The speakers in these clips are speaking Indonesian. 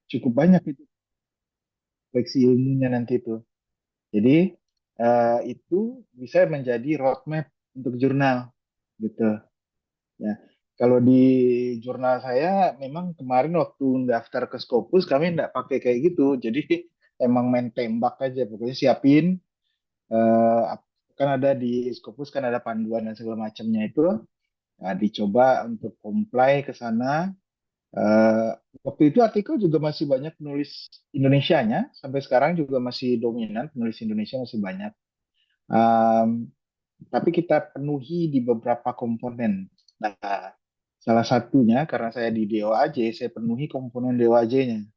cukup banyak itu koleksi ilmunya nanti itu. Jadi itu bisa menjadi roadmap untuk jurnal gitu. Ya, kalau di jurnal saya memang kemarin waktu daftar ke Scopus kami nggak pakai kayak gitu. Jadi emang main tembak aja. Pokoknya siapin eh, kan ada di Scopus kan ada panduan dan segala macamnya itu. Nah, dicoba untuk comply ke sana. Eh, Waktu itu artikel juga masih banyak penulis Indonesianya. Sampai sekarang juga masih dominan penulis Indonesia masih banyak. Em, tapi kita penuhi di beberapa komponen. Nah, salah satunya karena saya di DOAJ, saya penuhi komponen DOAJ-nya.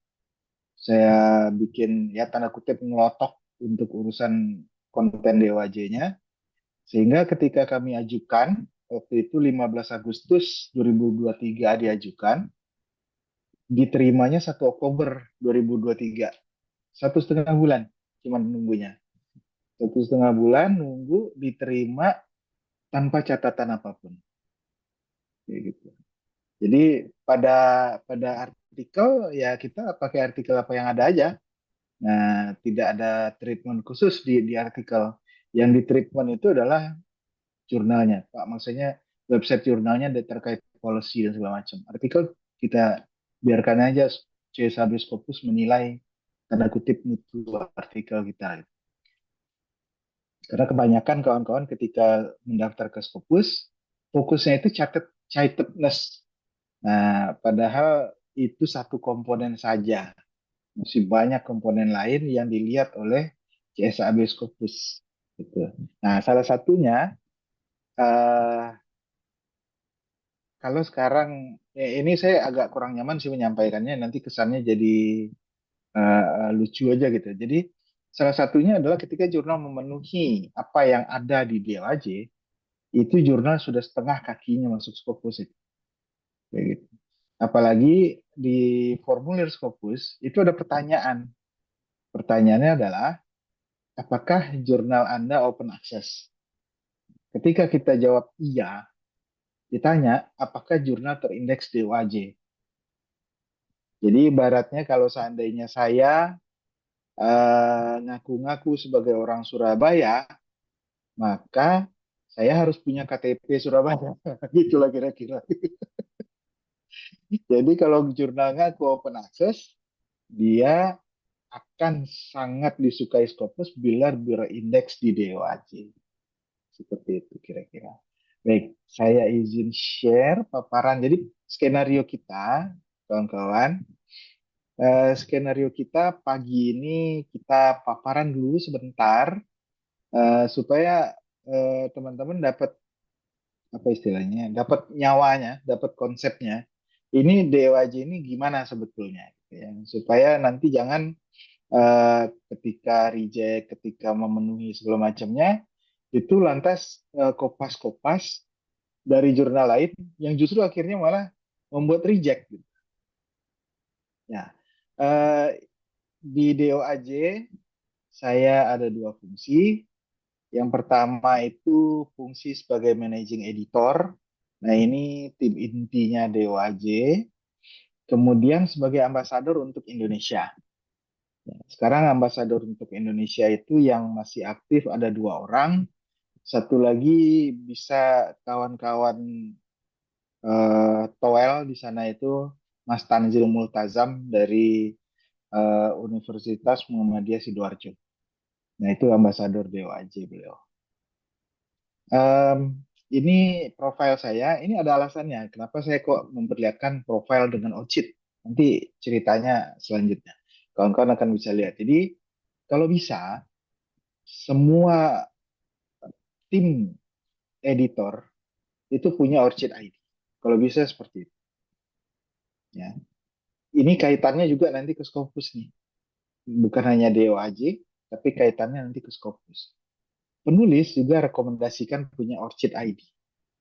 Saya bikin ya tanda kutip ngelotok untuk urusan konten DOAJ-nya. Sehingga ketika kami ajukan, waktu itu 15 Agustus 2023 diajukan, diterimanya 1 Oktober 2023. 1,5 bulan cuman nunggunya. 1,5 bulan nunggu diterima tanpa catatan apapun. Kayak gitu. Jadi pada pada artikel ya kita pakai artikel apa yang ada aja. Nah, tidak ada treatment khusus di artikel. Yang di treatment itu adalah jurnalnya, Pak. Maksudnya website jurnalnya terkait policy dan segala macam. Artikel kita biarkan aja CS Habeas Corpus menilai tanda kutip mutu artikel kita. Karena kebanyakan kawan-kawan ketika mendaftar ke Scopus, fokusnya itu citedness. Nah, padahal itu satu komponen saja. Masih banyak komponen lain yang dilihat oleh CSAB Scopus. Gitu. Nah, salah satunya, eh, kalau sekarang, ini saya agak kurang nyaman sih menyampaikannya, nanti kesannya jadi lucu aja gitu. Jadi, salah satunya adalah ketika jurnal memenuhi apa yang ada di DOAJ, itu jurnal sudah setengah kakinya masuk Scopus itu. Kayak gitu. Apalagi di formulir Scopus, itu ada pertanyaan. Pertanyaannya adalah, apakah jurnal Anda open access? Ketika kita jawab iya, ditanya apakah jurnal terindeks di OAJ. Jadi ibaratnya kalau seandainya saya ngaku-ngaku sebagai orang Surabaya, maka saya harus punya KTP Surabaya. Gitulah kira-kira. Jadi kalau jurnal ngaku open access, dia akan sangat disukai Scopus bila berindeks di DOAJ. Seperti itu kira-kira. Baik, saya izin share paparan. Jadi skenario kita, kawan-kawan, skenario kita pagi ini kita paparan dulu sebentar supaya teman-teman dapat apa istilahnya, dapat nyawanya, dapat konsepnya. Ini DOAJ ini gimana sebetulnya, gitu ya. Supaya nanti jangan ketika reject, ketika memenuhi segala macamnya, itu lantas kopas-kopas dari jurnal lain yang justru akhirnya malah membuat reject gitu. Ya, eh, di DOAJ saya ada dua fungsi. Yang pertama itu fungsi sebagai managing editor. Nah, ini tim intinya DOAJ. Kemudian sebagai ambasador untuk Indonesia. Ya, sekarang ambasador untuk Indonesia itu yang masih aktif ada 2 orang. Satu lagi bisa kawan-kawan Toel di sana itu Mas Tanzil Multazam dari Universitas Muhammadiyah Sidoarjo. Nah, itu ambasador DOAJ beliau. Em, ini profil saya, ini ada alasannya. Kenapa saya kok memperlihatkan profil dengan OCID? Nanti ceritanya selanjutnya. Kawan-kawan akan bisa lihat. Jadi, kalau bisa, semua tim editor itu punya ORCID ID. Kalau bisa seperti itu. Ya. Ini kaitannya juga nanti ke Scopus nih. Bukan hanya DOAJ, tapi kaitannya nanti ke Scopus. Penulis juga rekomendasikan punya ORCID ID.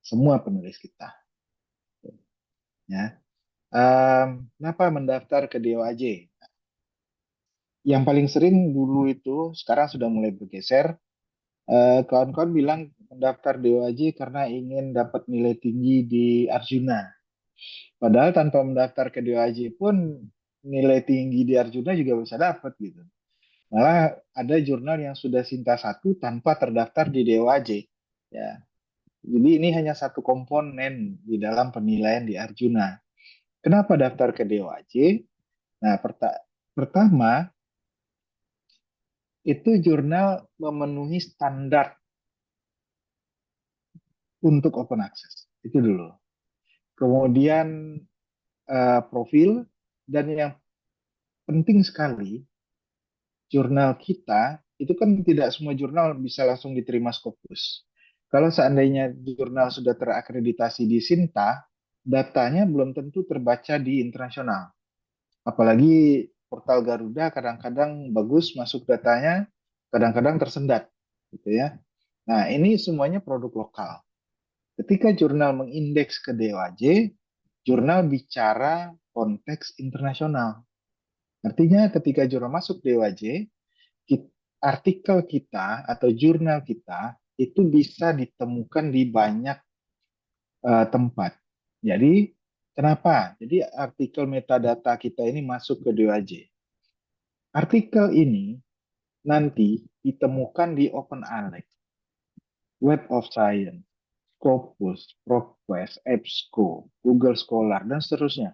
Semua penulis kita. Ya. Kenapa mendaftar ke DOAJ? Yang paling sering dulu itu, sekarang sudah mulai bergeser. Kawan-kawan bilang mendaftar DOAJ karena ingin dapat nilai tinggi di Arjuna. Padahal tanpa mendaftar ke DOAJ pun nilai tinggi di Arjuna juga bisa dapat gitu. Malah ada jurnal yang sudah Sinta satu tanpa terdaftar di DOAJ. Ya, jadi ini hanya satu komponen di dalam penilaian di Arjuna. Kenapa daftar ke DOAJ? Nah, pertama itu jurnal memenuhi standar untuk open access. Itu dulu. Kemudian profil dan yang penting sekali jurnal kita itu kan tidak semua jurnal bisa langsung diterima Scopus. Kalau seandainya jurnal sudah terakreditasi di Sinta, datanya belum tentu terbaca di internasional. Apalagi portal Garuda kadang-kadang bagus masuk datanya, kadang-kadang tersendat, gitu ya. Nah, ini semuanya produk lokal. Ketika jurnal mengindeks ke DOAJ, jurnal bicara konteks internasional. Artinya ketika jurnal masuk DOAJ, artikel kita atau jurnal kita itu bisa ditemukan di banyak tempat. Jadi, kenapa? Jadi artikel metadata kita ini masuk ke DOAJ. Artikel ini nanti ditemukan di OpenAlex, Web of Science, Scopus, ProQuest, EBSCO, Google Scholar, dan seterusnya.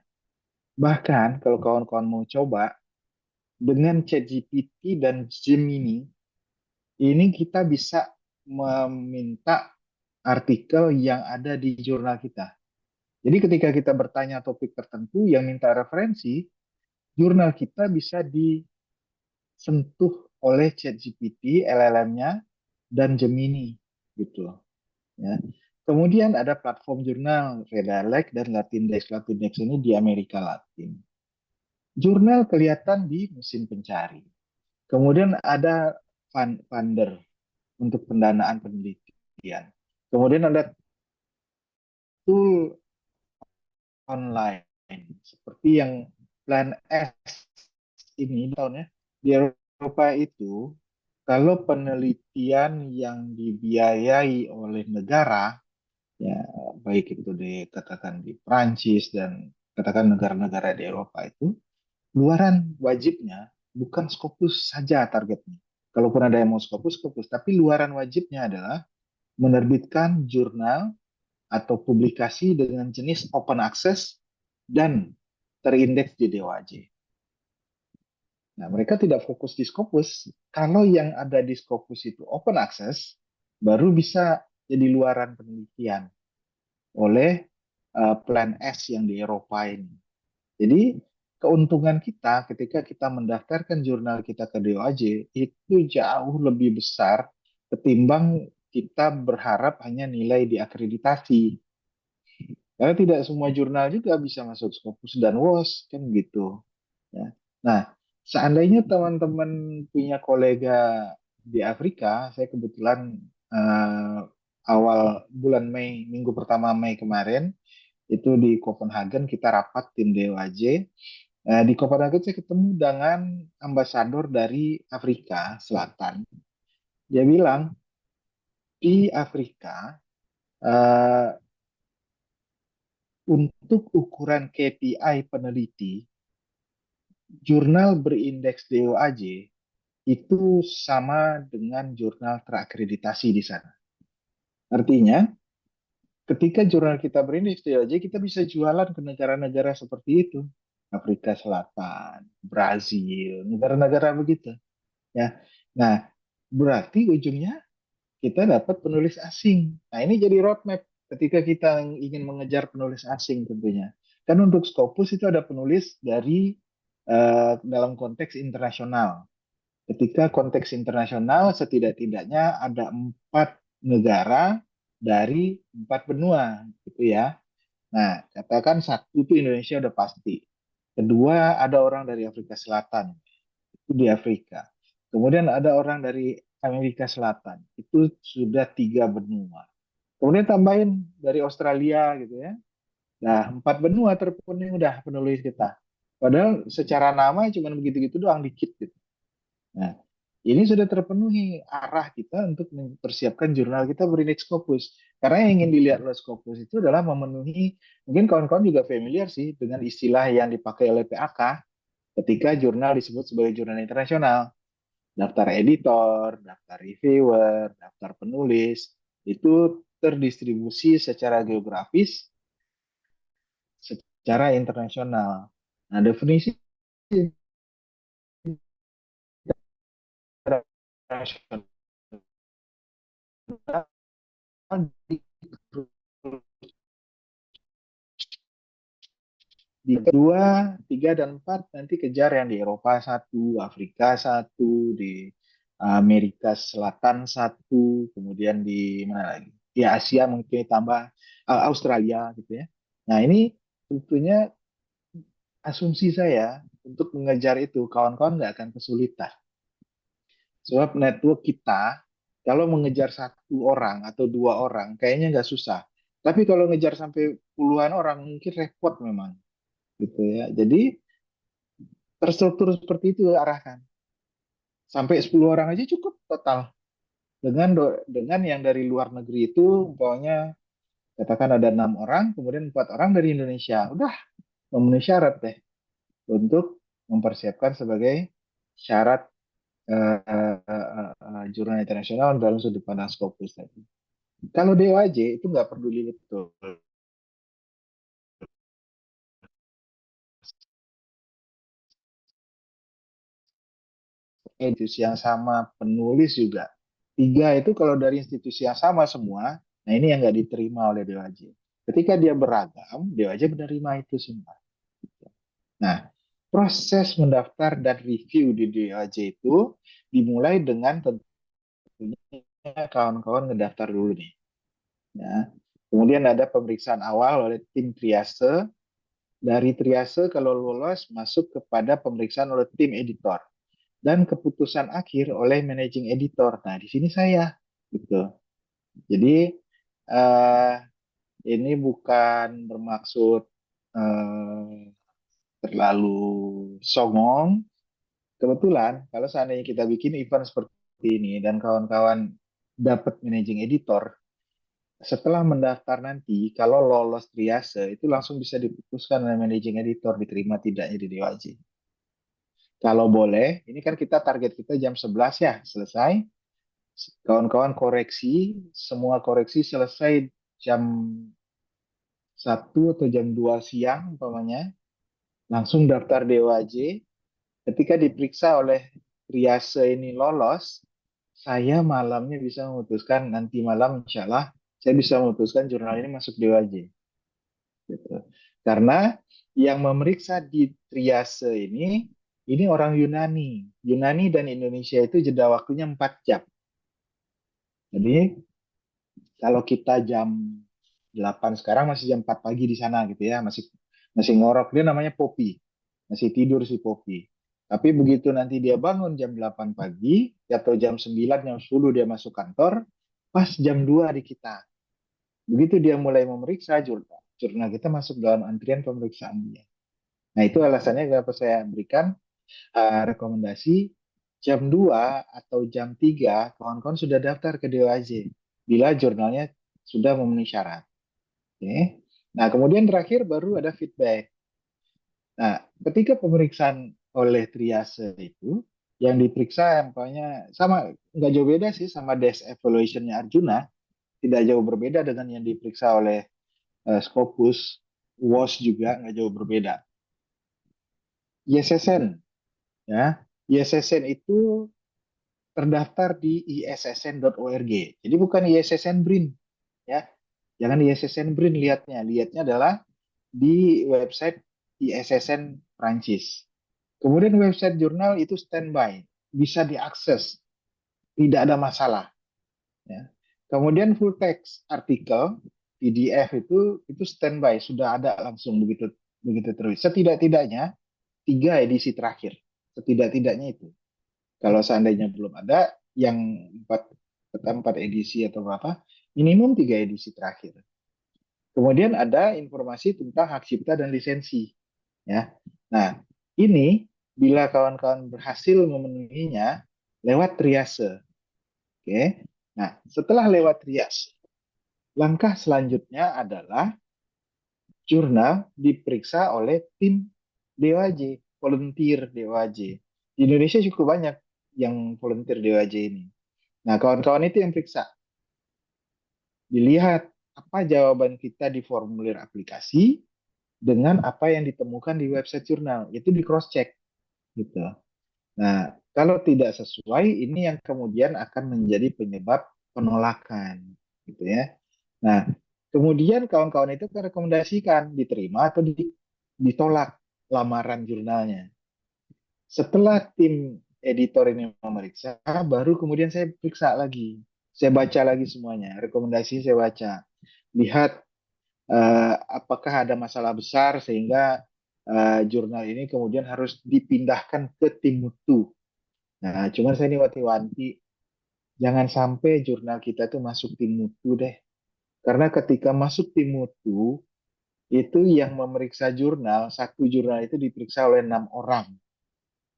Bahkan kalau kawan-kawan mau coba, dengan ChatGPT dan Gemini, ini kita bisa meminta artikel yang ada di jurnal kita. Jadi ketika kita bertanya topik tertentu yang minta referensi, jurnal kita bisa disentuh oleh ChatGPT, LLM-nya, dan Gemini gitu. Ya. Kemudian ada platform jurnal Redaleg dan Latindex. Latindex ini di Amerika Latin. Jurnal kelihatan di mesin pencari. Kemudian ada funder untuk pendanaan penelitian. Kemudian ada tool online seperti yang Plan S ini tahunnya di Eropa itu kalau penelitian yang dibiayai oleh negara ya baik itu dikatakan di Prancis dan katakan negara-negara di Eropa itu luaran wajibnya bukan Scopus saja targetnya. Kalaupun ada yang mau Scopus, Scopus. Tapi luaran wajibnya adalah menerbitkan jurnal atau publikasi dengan jenis open access dan terindeks di DOAJ. Nah, mereka tidak fokus di Scopus. Kalau yang ada di Scopus itu open access, baru bisa jadi luaran penelitian oleh Plan S yang di Eropa ini. Jadi keuntungan kita ketika kita mendaftarkan jurnal kita ke DOAJ itu jauh lebih besar ketimbang kita berharap hanya nilai diakreditasi. Karena tidak semua jurnal juga bisa masuk Scopus dan WOS kan gitu. Ya. Nah, seandainya teman-teman punya kolega di Afrika, saya kebetulan eh, awal bulan Mei, minggu pertama Mei kemarin, itu di Copenhagen kita rapat tim DOAJ. Di Copenhagen saya ketemu dengan ambasador dari Afrika Selatan. Dia bilang di Afrika eh, untuk ukuran KPI peneliti, jurnal berindeks DOAJ itu sama dengan jurnal terakreditasi di sana. Artinya, ketika jurnal kita berindeks DOAJ, kita bisa jualan ke negara-negara seperti itu. Afrika Selatan, Brazil, negara-negara begitu. Ya, nah berarti ujungnya kita dapat penulis asing. Nah, ini jadi roadmap ketika kita ingin mengejar penulis asing tentunya. Kan untuk Scopus itu ada penulis dari dalam konteks internasional. Ketika konteks internasional setidak-tidaknya ada 4 negara dari 4 benua, gitu ya. Nah, katakan satu itu Indonesia udah pasti. Kedua ada orang dari Afrika Selatan, itu di Afrika. Kemudian ada orang dari Amerika Selatan, itu sudah 3 benua. Kemudian tambahin dari Australia gitu ya. Nah, 4 benua terpenuhi udah penulis kita. Padahal secara nama cuma begitu-gitu doang dikit gitu. Nah, ini sudah terpenuhi arah kita untuk mempersiapkan jurnal kita berindeks Scopus. Karena yang ingin dilihat oleh Scopus itu adalah memenuhi, mungkin kawan-kawan juga familiar sih dengan istilah yang dipakai oleh PAK, ketika jurnal disebut sebagai jurnal internasional. Daftar editor, daftar reviewer, daftar penulis, itu terdistribusi secara geografis, secara internasional. Nah, definisi internasional di dua, tiga, dan empat nanti kejar yang di Eropa satu, Afrika satu, di Amerika Selatan satu, kemudian di mana lagi? Di Asia mungkin tambah Australia gitu ya. Nah ini tentunya asumsi saya untuk mengejar itu kawan-kawan nggak akan kesulitan. Sebab network kita kalau mengejar satu orang atau dua orang kayaknya nggak susah. Tapi kalau ngejar sampai puluhan orang mungkin repot memang gitu ya. Jadi terstruktur seperti itu arahkan. Sampai 10 orang aja cukup total. Dengan yang dari luar negeri itu umpamanya katakan ada 6 orang, kemudian 4 orang dari Indonesia. Udah memenuhi syarat deh untuk mempersiapkan sebagai syarat jurnal internasional dalam sudut pandang Scopus tadi. Kalau DOAJ itu nggak peduli betul. Institusi yang sama, penulis juga. Tiga itu kalau dari institusi yang sama semua, nah ini yang nggak diterima oleh DOAJ. Ketika dia beragam, DOAJ menerima itu semua. Nah, proses mendaftar dan review di DOAJ itu dimulai dengan tentunya kawan-kawan ngedaftar dulu nih. Ya. Kemudian ada pemeriksaan awal oleh tim triase. Dari triase kalau lolos masuk kepada pemeriksaan oleh tim editor dan keputusan akhir oleh managing editor. Nah, di sini saya gitu. Jadi eh, ini bukan bermaksud terlalu songong. Kebetulan kalau seandainya kita bikin event seperti ini dan kawan-kawan dapat managing editor, setelah mendaftar nanti, kalau lolos triase, itu langsung bisa diputuskan oleh managing editor, diterima tidaknya di DWJ. Kalau boleh, ini kan kita target kita jam 11 ya, selesai. Kawan-kawan koreksi, semua koreksi selesai jam 1 atau jam 2 siang, umpamanya. Langsung daftar DWJ. Ketika diperiksa oleh triase ini lolos, saya malamnya bisa memutuskan, nanti malam insya Allah, saya bisa memutuskan jurnal ini masuk DWJ. Gitu. Karena yang memeriksa di triase ini orang Yunani. Yunani dan Indonesia itu jeda waktunya 4 jam. Jadi kalau kita jam 8 sekarang masih jam 4 pagi di sana gitu ya, masih masih ngorok. Dia namanya Poppy. Masih tidur si Poppy. Tapi begitu nanti dia bangun jam 8 pagi atau jam 9, jam 10 dia masuk kantor, pas jam 2 di kita. Begitu dia mulai memeriksa jurnal, jurnal kita masuk dalam antrian pemeriksaan dia. Nah, itu alasannya kenapa saya berikan rekomendasi jam 2 atau jam 3 kawan-kawan sudah daftar ke DOAJ bila jurnalnya sudah memenuhi syarat. Oke. Nah, kemudian terakhir baru ada feedback. Nah, ketika pemeriksaan oleh triase itu, yang diperiksa umpamanya sama, nggak jauh beda sih sama desk evaluation-nya Arjuna, tidak jauh berbeda dengan yang diperiksa oleh Scopus, WOS juga nggak jauh berbeda. ISSN, ya, ISSN itu terdaftar di issn.org. Jadi bukan ISSN BRIN, ya. Jangan ISSN BRIN lihatnya adalah di website ISSN Prancis. Kemudian website jurnal itu standby, bisa diakses, tidak ada masalah. Ya. Kemudian full text artikel PDF itu standby, sudah ada langsung begitu begitu terus. Setidak-tidaknya 3 edisi terakhir, setidak-tidaknya itu. Kalau seandainya belum ada yang empat edisi atau berapa, minimum 3 edisi terakhir. Kemudian ada informasi tentang hak cipta dan lisensi. Ya, nah ini bila kawan-kawan berhasil memenuhinya lewat triase. Oke, nah setelah lewat triase, langkah selanjutnya adalah jurnal diperiksa oleh tim DOAJ, volunteer DOAJ. Di Indonesia cukup banyak yang volunteer DOAJ ini. Nah, kawan-kawan itu yang periksa. Dilihat apa jawaban kita di formulir aplikasi dengan apa yang ditemukan di website jurnal. Itu di cross check gitu. Nah, kalau tidak sesuai ini yang kemudian akan menjadi penyebab penolakan gitu ya. Nah, kemudian kawan-kawan itu rekomendasikan diterima atau ditolak lamaran jurnalnya. Setelah tim editor ini memeriksa, baru kemudian saya periksa lagi. Saya baca lagi semuanya, rekomendasi saya baca. Lihat apakah ada masalah besar sehingga jurnal ini kemudian harus dipindahkan ke tim mutu. Nah, cuman saya ini wanti-wanti, jangan sampai jurnal kita itu masuk tim mutu deh. Karena ketika masuk tim mutu, itu yang memeriksa jurnal, satu jurnal itu diperiksa oleh 6 orang.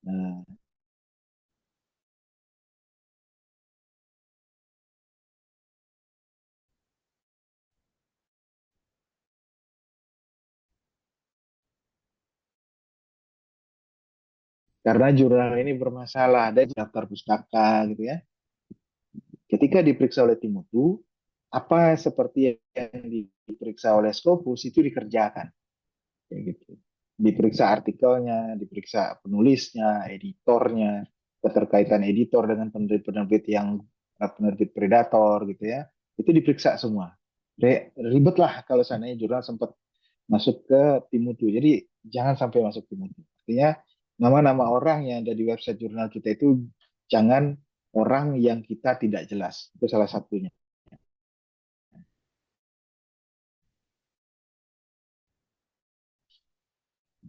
Nah, karena jurnal ini bermasalah, ada daftar pustaka gitu ya. Ketika diperiksa oleh tim mutu, apa seperti yang diperiksa oleh Scopus itu dikerjakan. Kayak gitu. Diperiksa artikelnya, diperiksa penulisnya, editornya, keterkaitan editor dengan penerbit-penerbit yang penerbit predator gitu ya. Itu diperiksa semua. Ribet lah kalau seandainya jurnal sempat masuk ke tim mutu. Jadi jangan sampai masuk tim mutu. Artinya nama-nama orang yang ada di website jurnal kita itu jangan orang yang kita tidak jelas. Itu salah satunya.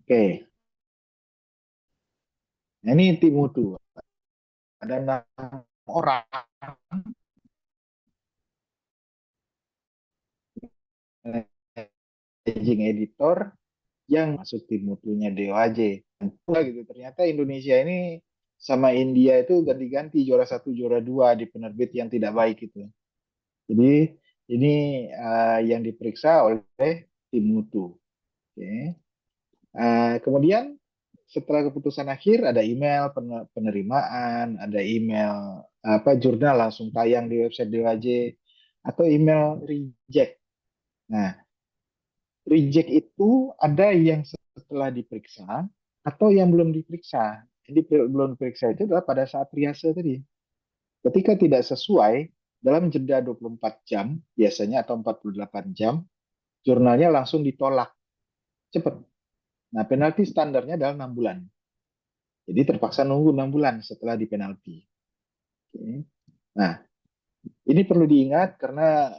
Oke, nah, ini tim mutu. Ada 6 orang managing editor yang masuk tim mutunya DOAJ. Gitu. Ternyata Indonesia ini sama India itu ganti-ganti juara satu, juara dua di penerbit yang tidak baik itu. Jadi ini yang diperiksa oleh tim mutu. Oke. Kemudian setelah keputusan akhir ada email penerimaan, ada email apa jurnal langsung tayang di website DOAJ atau email reject. Nah, reject itu ada yang setelah diperiksa atau yang belum diperiksa. Jadi belum diperiksa itu adalah pada saat triase tadi. Ketika tidak sesuai dalam jeda 24 jam biasanya atau 48 jam, jurnalnya langsung ditolak. Cepat. Nah, penalti standarnya adalah 6 bulan. Jadi terpaksa nunggu 6 bulan setelah di penalti. Oke. Nah, ini perlu diingat karena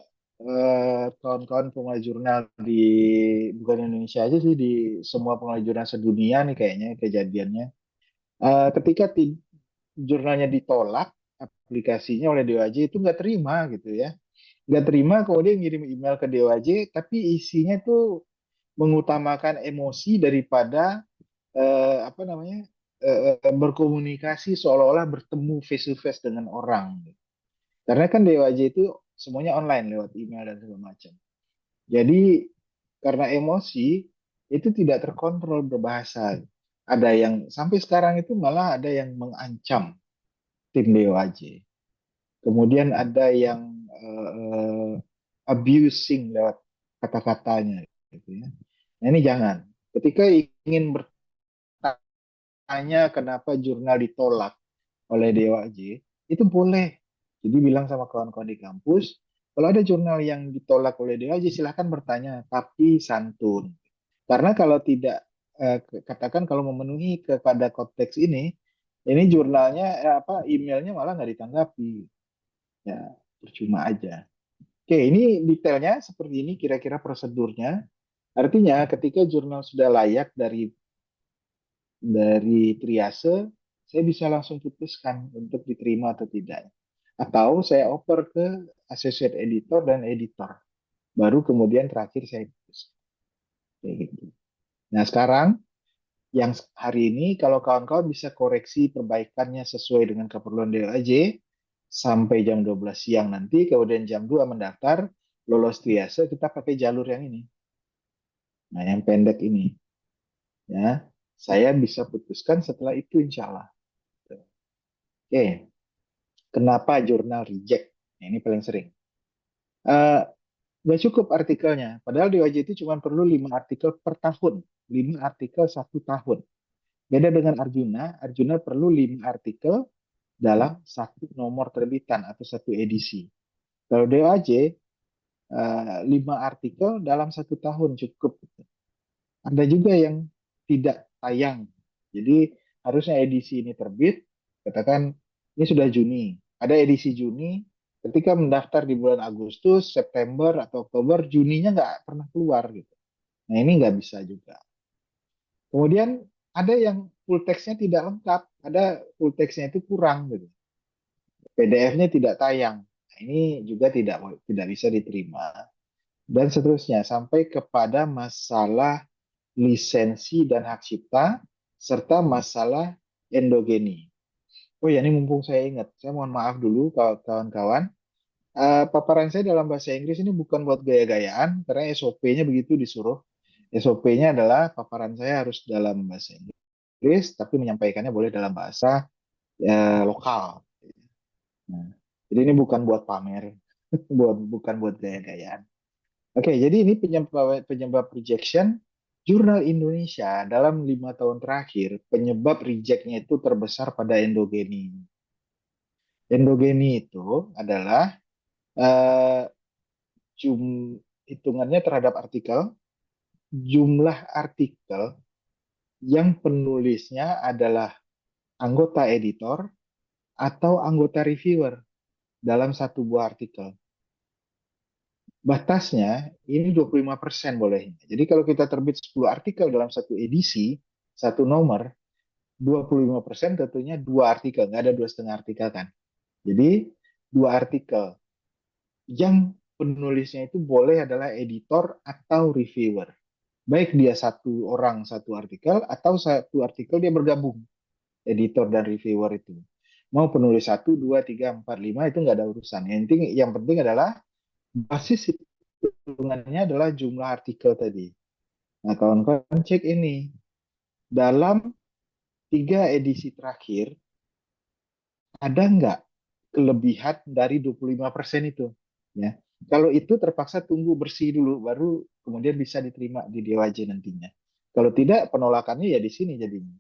kawan-kawan pengelola jurnal di bukan Indonesia aja sih di semua pengelola jurnal sedunia nih kayaknya kejadiannya. Ketika jurnalnya ditolak aplikasinya oleh DOAJ itu nggak terima gitu ya. Nggak terima kemudian ngirim email ke DOAJ tapi isinya tuh mengutamakan emosi daripada apa namanya berkomunikasi seolah-olah bertemu face to face dengan orang. Karena kan DOAJ itu semuanya online lewat email dan segala macam. Jadi karena emosi itu tidak terkontrol berbahasa. Ada yang sampai sekarang itu malah ada yang mengancam tim DOAJ. Kemudian ada yang abusing lewat kata-katanya gitu ya. Nah, ini jangan. Ketika ingin bertanya kenapa jurnal ditolak oleh DOAJ, itu boleh. Jadi bilang sama kawan-kawan di kampus, kalau ada jurnal yang ditolak oleh DOAJ, silahkan bertanya, tapi santun. Karena kalau tidak, katakan kalau memenuhi kepada konteks ini jurnalnya, apa, emailnya malah nggak ditanggapi. Ya, percuma aja. Oke, ini detailnya seperti ini kira-kira prosedurnya. Artinya ketika jurnal sudah layak dari triase, saya bisa langsung putuskan untuk diterima atau tidak. Atau saya oper ke associate editor dan editor. Baru kemudian terakhir saya putuskan. Kayak gitu. Nah sekarang yang hari ini kalau kawan-kawan bisa koreksi perbaikannya sesuai dengan keperluan DOAJ sampai jam 12 siang nanti, kemudian jam 2 mendaftar, lolos triase, kita pakai jalur yang ini. Nah yang pendek ini. Ya. Saya bisa putuskan setelah itu insya Allah. Oke, kenapa jurnal reject? Nah, ini paling sering. Eh, nggak cukup artikelnya. Padahal di OJT cuma perlu 5 artikel per tahun. 5 artikel 1 tahun. Beda dengan Arjuna. Arjuna perlu 5 artikel dalam 1 nomor terbitan atau 1 edisi. Kalau DOAJ, 5 artikel dalam 1 tahun cukup. Ada juga yang tidak tayang. Jadi harusnya edisi ini terbit, katakan ini sudah Juni. Ada edisi Juni, ketika mendaftar di bulan Agustus, September, atau Oktober, Juninya nggak pernah keluar gitu. Nah ini nggak bisa juga. Kemudian ada yang full text-nya tidak lengkap, ada full text-nya itu kurang gitu. PDF-nya tidak tayang. Nah, ini juga tidak bisa diterima. Dan seterusnya sampai kepada masalah lisensi dan hak cipta serta masalah endogeni. Oh ya, ini mumpung saya ingat, saya mohon maaf dulu kawan-kawan. Paparan saya dalam bahasa Inggris ini bukan buat gaya-gayaan, karena SOP-nya begitu disuruh. SOP-nya adalah paparan saya harus dalam bahasa Inggris, tapi menyampaikannya boleh dalam bahasa lokal. Nah, jadi ini bukan buat pamer, bukan buat gaya-gayaan. Oke, jadi ini penyebab rejection. Jurnal Indonesia dalam 5 tahun terakhir, penyebab rejectnya itu terbesar pada endogeni. Endogeni itu adalah eh, jum, hitungannya terhadap artikel, jumlah artikel yang penulisnya adalah anggota editor atau anggota reviewer dalam satu buah artikel. Batasnya ini 25% boleh. Jadi kalau kita terbit 10 artikel dalam satu edisi, 1 nomor, 25% tentunya 2 artikel, nggak ada 2,5 artikel kan. Jadi 2 artikel yang penulisnya itu boleh adalah editor atau reviewer. Baik dia 1 orang 1 artikel atau 1 artikel dia bergabung, editor dan reviewer itu. Mau penulis 1, 2, 3, 4, 5 itu nggak ada urusan. Yang penting adalah basis hitungannya adalah jumlah artikel tadi. Nah, kawan-kawan cek ini. Dalam 3 edisi terakhir, ada nggak kelebihan dari 25% itu? Ya. Kalau itu terpaksa tunggu bersih dulu, baru kemudian bisa diterima di DWJ nantinya. Kalau tidak, penolakannya ya di sini jadinya.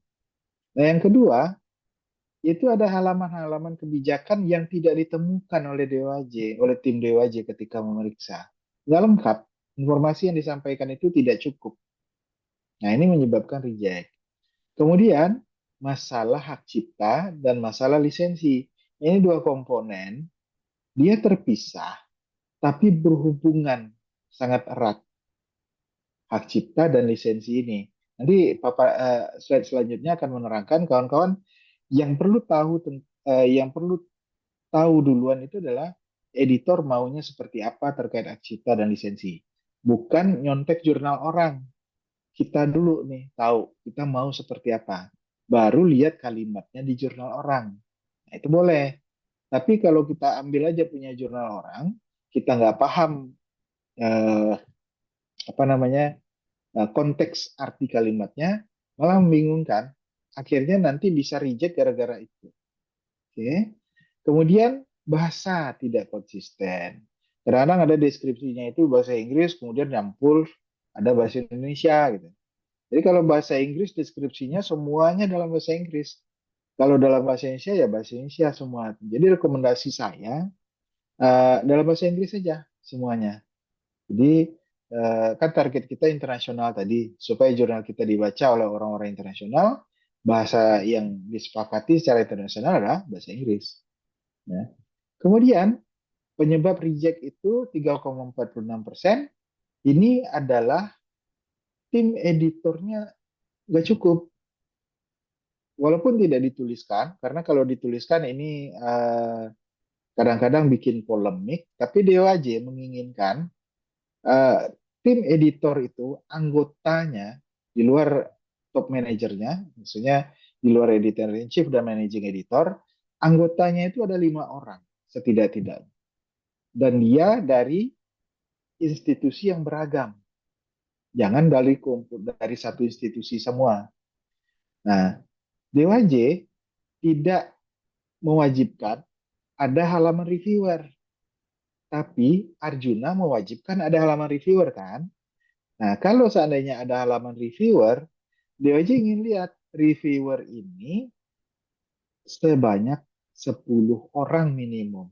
Nah, yang kedua, itu ada halaman-halaman kebijakan yang tidak ditemukan oleh DWJ, oleh tim DWJ ketika memeriksa. Nggak lengkap. Informasi yang disampaikan itu tidak cukup. Nah, ini menyebabkan reject. Kemudian, masalah hak cipta dan masalah lisensi. Ini 2 komponen, dia terpisah, tapi berhubungan sangat erat, hak cipta dan lisensi ini. Nanti slide selanjutnya akan menerangkan kawan-kawan yang perlu tahu duluan itu adalah editor maunya seperti apa terkait hak cipta dan lisensi. Bukan nyontek jurnal orang. Kita dulu nih tahu kita mau seperti apa. Baru lihat kalimatnya di jurnal orang. Nah, itu boleh. Tapi kalau kita ambil aja punya jurnal orang, kita nggak paham eh, apa namanya konteks arti kalimatnya, malah membingungkan. Akhirnya nanti bisa reject gara-gara itu. Oke. Kemudian bahasa tidak konsisten. Kadang-kadang ada deskripsinya itu bahasa Inggris, kemudian nyampur ada bahasa Indonesia gitu. Jadi kalau bahasa Inggris deskripsinya semuanya dalam bahasa Inggris. Kalau dalam bahasa Indonesia ya bahasa Indonesia semua. Jadi rekomendasi saya dalam bahasa Inggris saja semuanya. Jadi kan target kita internasional tadi supaya jurnal kita dibaca oleh orang-orang internasional, bahasa yang disepakati secara internasional adalah bahasa Inggris. Ya. Kemudian penyebab reject itu 3,46%. Ini adalah tim editornya nggak cukup. Walaupun tidak dituliskan, karena kalau dituliskan ini kadang-kadang bikin polemik, tapi DOAJ menginginkan eh, tim editor itu anggotanya di luar top manajernya, maksudnya di luar editor in chief dan managing editor, anggotanya itu ada 5 orang setidak-tidaknya. Dan dia dari institusi yang beragam. Jangan dari satu institusi semua. Nah, DOAJ tidak mewajibkan ada halaman reviewer, tapi Arjuna mewajibkan ada halaman reviewer kan? Nah, kalau seandainya ada halaman reviewer, DOAJ ingin lihat reviewer ini sebanyak 10 orang minimum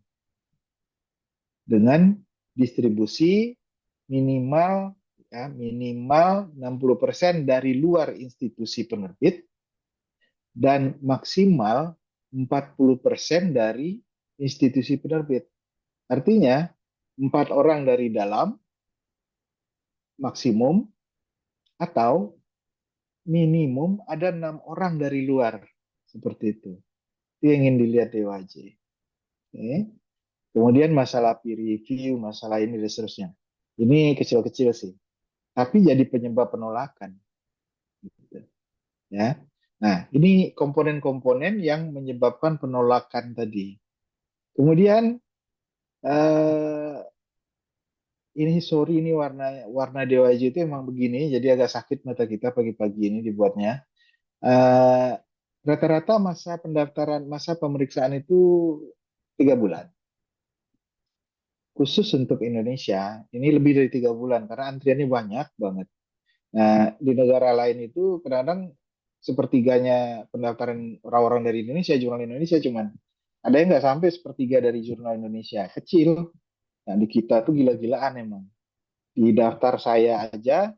dengan distribusi minimal minimal 60% dari luar institusi penerbit dan maksimal 40% dari institusi penerbit. Artinya 4 orang dari dalam maksimum atau minimum ada 6 orang dari luar. Seperti itu. Itu yang ingin dilihat DOAJ. Oke. Kemudian masalah peer review, masalah ini dan seterusnya. Ini kecil-kecil sih. Tapi jadi penyebab penolakan. Gitu. Ya. Nah, ini komponen-komponen yang menyebabkan penolakan tadi. Kemudian eh, ini sorry ini warna warna DOAJ itu emang begini, jadi agak sakit mata kita pagi-pagi ini dibuatnya. Eh, Rata-rata masa pendaftaran, masa pemeriksaan itu 3 bulan. Khusus untuk Indonesia, ini lebih dari 3 bulan karena antriannya banyak banget. Nah, di negara lain itu kadang-kadang sepertiganya pendaftaran orang-orang dari Indonesia, jurnal Indonesia cuman ada yang nggak sampai sepertiga dari jurnal Indonesia, kecil. Nah, di kita tuh gila-gilaan emang. Di daftar saya aja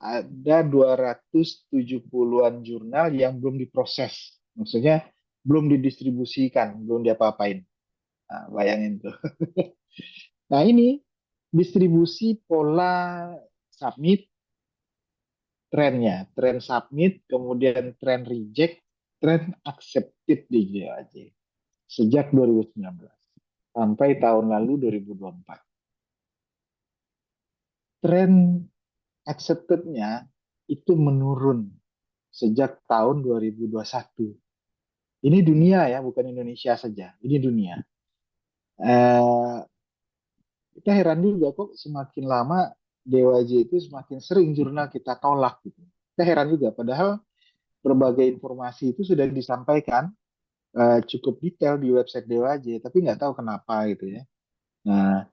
ada 270-an jurnal yang belum diproses. Maksudnya belum didistribusikan, belum diapa-apain. Nah, bayangin tuh. Nah, ini distribusi pola submit trennya. Tren submit, kemudian tren reject, tren accepted di JAJ. Sejak 2019 sampai tahun lalu 2024. Tren accepted-nya itu menurun sejak tahun 2021. Ini dunia ya, bukan Indonesia saja. Ini dunia. Eh, Kita heran juga kok semakin lama DOAJ itu semakin sering jurnal kita tolak gitu. Kita heran juga, padahal berbagai informasi itu sudah disampaikan cukup detail di website DOAJ, tapi nggak tahu kenapa gitu ya. Nah,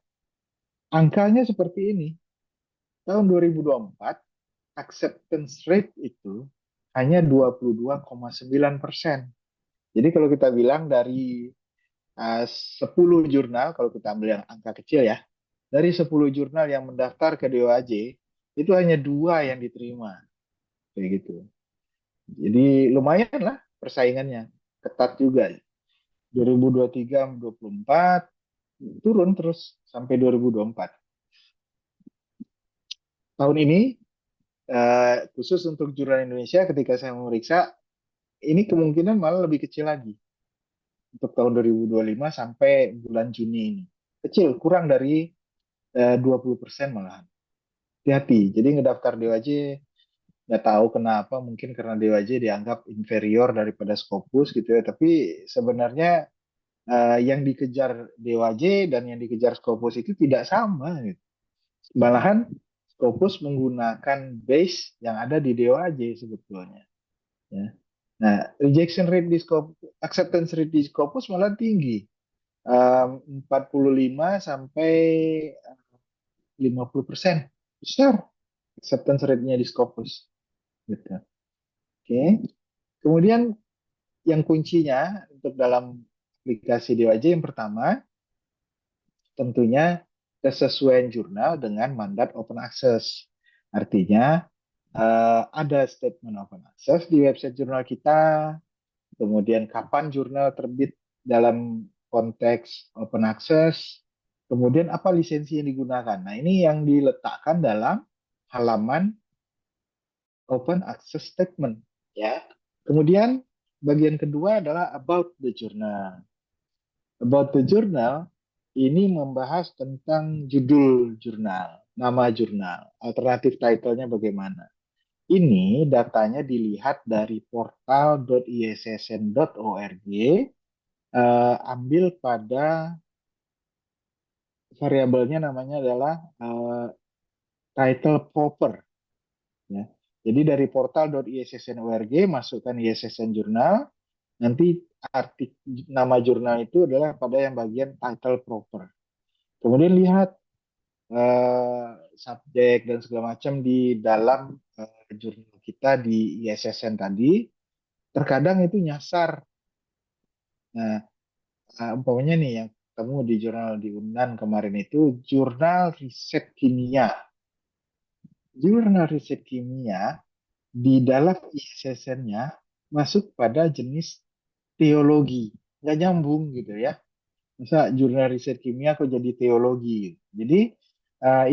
angkanya seperti ini. Tahun 2024, acceptance rate itu hanya 22,9%. Jadi kalau kita bilang dari 10 jurnal, kalau kita ambil yang angka kecil ya, dari 10 jurnal yang mendaftar ke DOAJ, itu hanya 2 yang diterima. Kayak gitu. Jadi lumayan lah persaingannya. Ketat juga. 2023, 2024, turun terus sampai 2024. Tahun ini, khusus untuk jurnal Indonesia, ketika saya memeriksa, ini kemungkinan malah lebih kecil lagi. Untuk tahun 2025 sampai bulan Juni ini. Kecil, kurang dari 20% malahan. Hati-hati. Jadi ngedaftar DOAJ nggak tahu kenapa, mungkin karena DOAJ dianggap inferior daripada Scopus gitu ya. Tapi sebenarnya yang dikejar DOAJ dan yang dikejar Scopus itu tidak sama gitu. Malahan Scopus menggunakan base yang ada di DOAJ sebetulnya. Ya. Nah, rejection rate di Scopus, acceptance rate di Scopus malah tinggi. 45 sampai 50%. Besar acceptance rate-nya di Scopus. Gitu. Oke. Kemudian yang kuncinya untuk dalam aplikasi DOAJ yang pertama tentunya kesesuaian jurnal dengan mandat open access. Artinya ada statement open access di website jurnal kita, kemudian kapan jurnal terbit dalam konteks open access, kemudian apa lisensi yang digunakan. Nah, ini yang diletakkan dalam halaman open access statement ya. Kemudian bagian kedua adalah about the journal. About the journal ini membahas tentang judul jurnal, nama jurnal, alternatif title-nya bagaimana. Ini datanya dilihat dari portal.issn.org, ambil pada variabelnya namanya adalah title proper. Ya. Jadi dari portal.issn.org masukkan ISSN Jurnal, nanti arti nama jurnal itu adalah pada yang bagian title proper. Kemudian lihat subjek dan segala macam di dalam jurnal kita di ISSN tadi, terkadang itu nyasar. Nah, umpamanya nih yang ketemu di jurnal di UNAN kemarin itu jurnal riset kimia. Jurnal riset kimia di dalam ISSN-nya masuk pada jenis teologi. Nggak nyambung gitu ya. Masa jurnal riset kimia kok jadi teologi? Jadi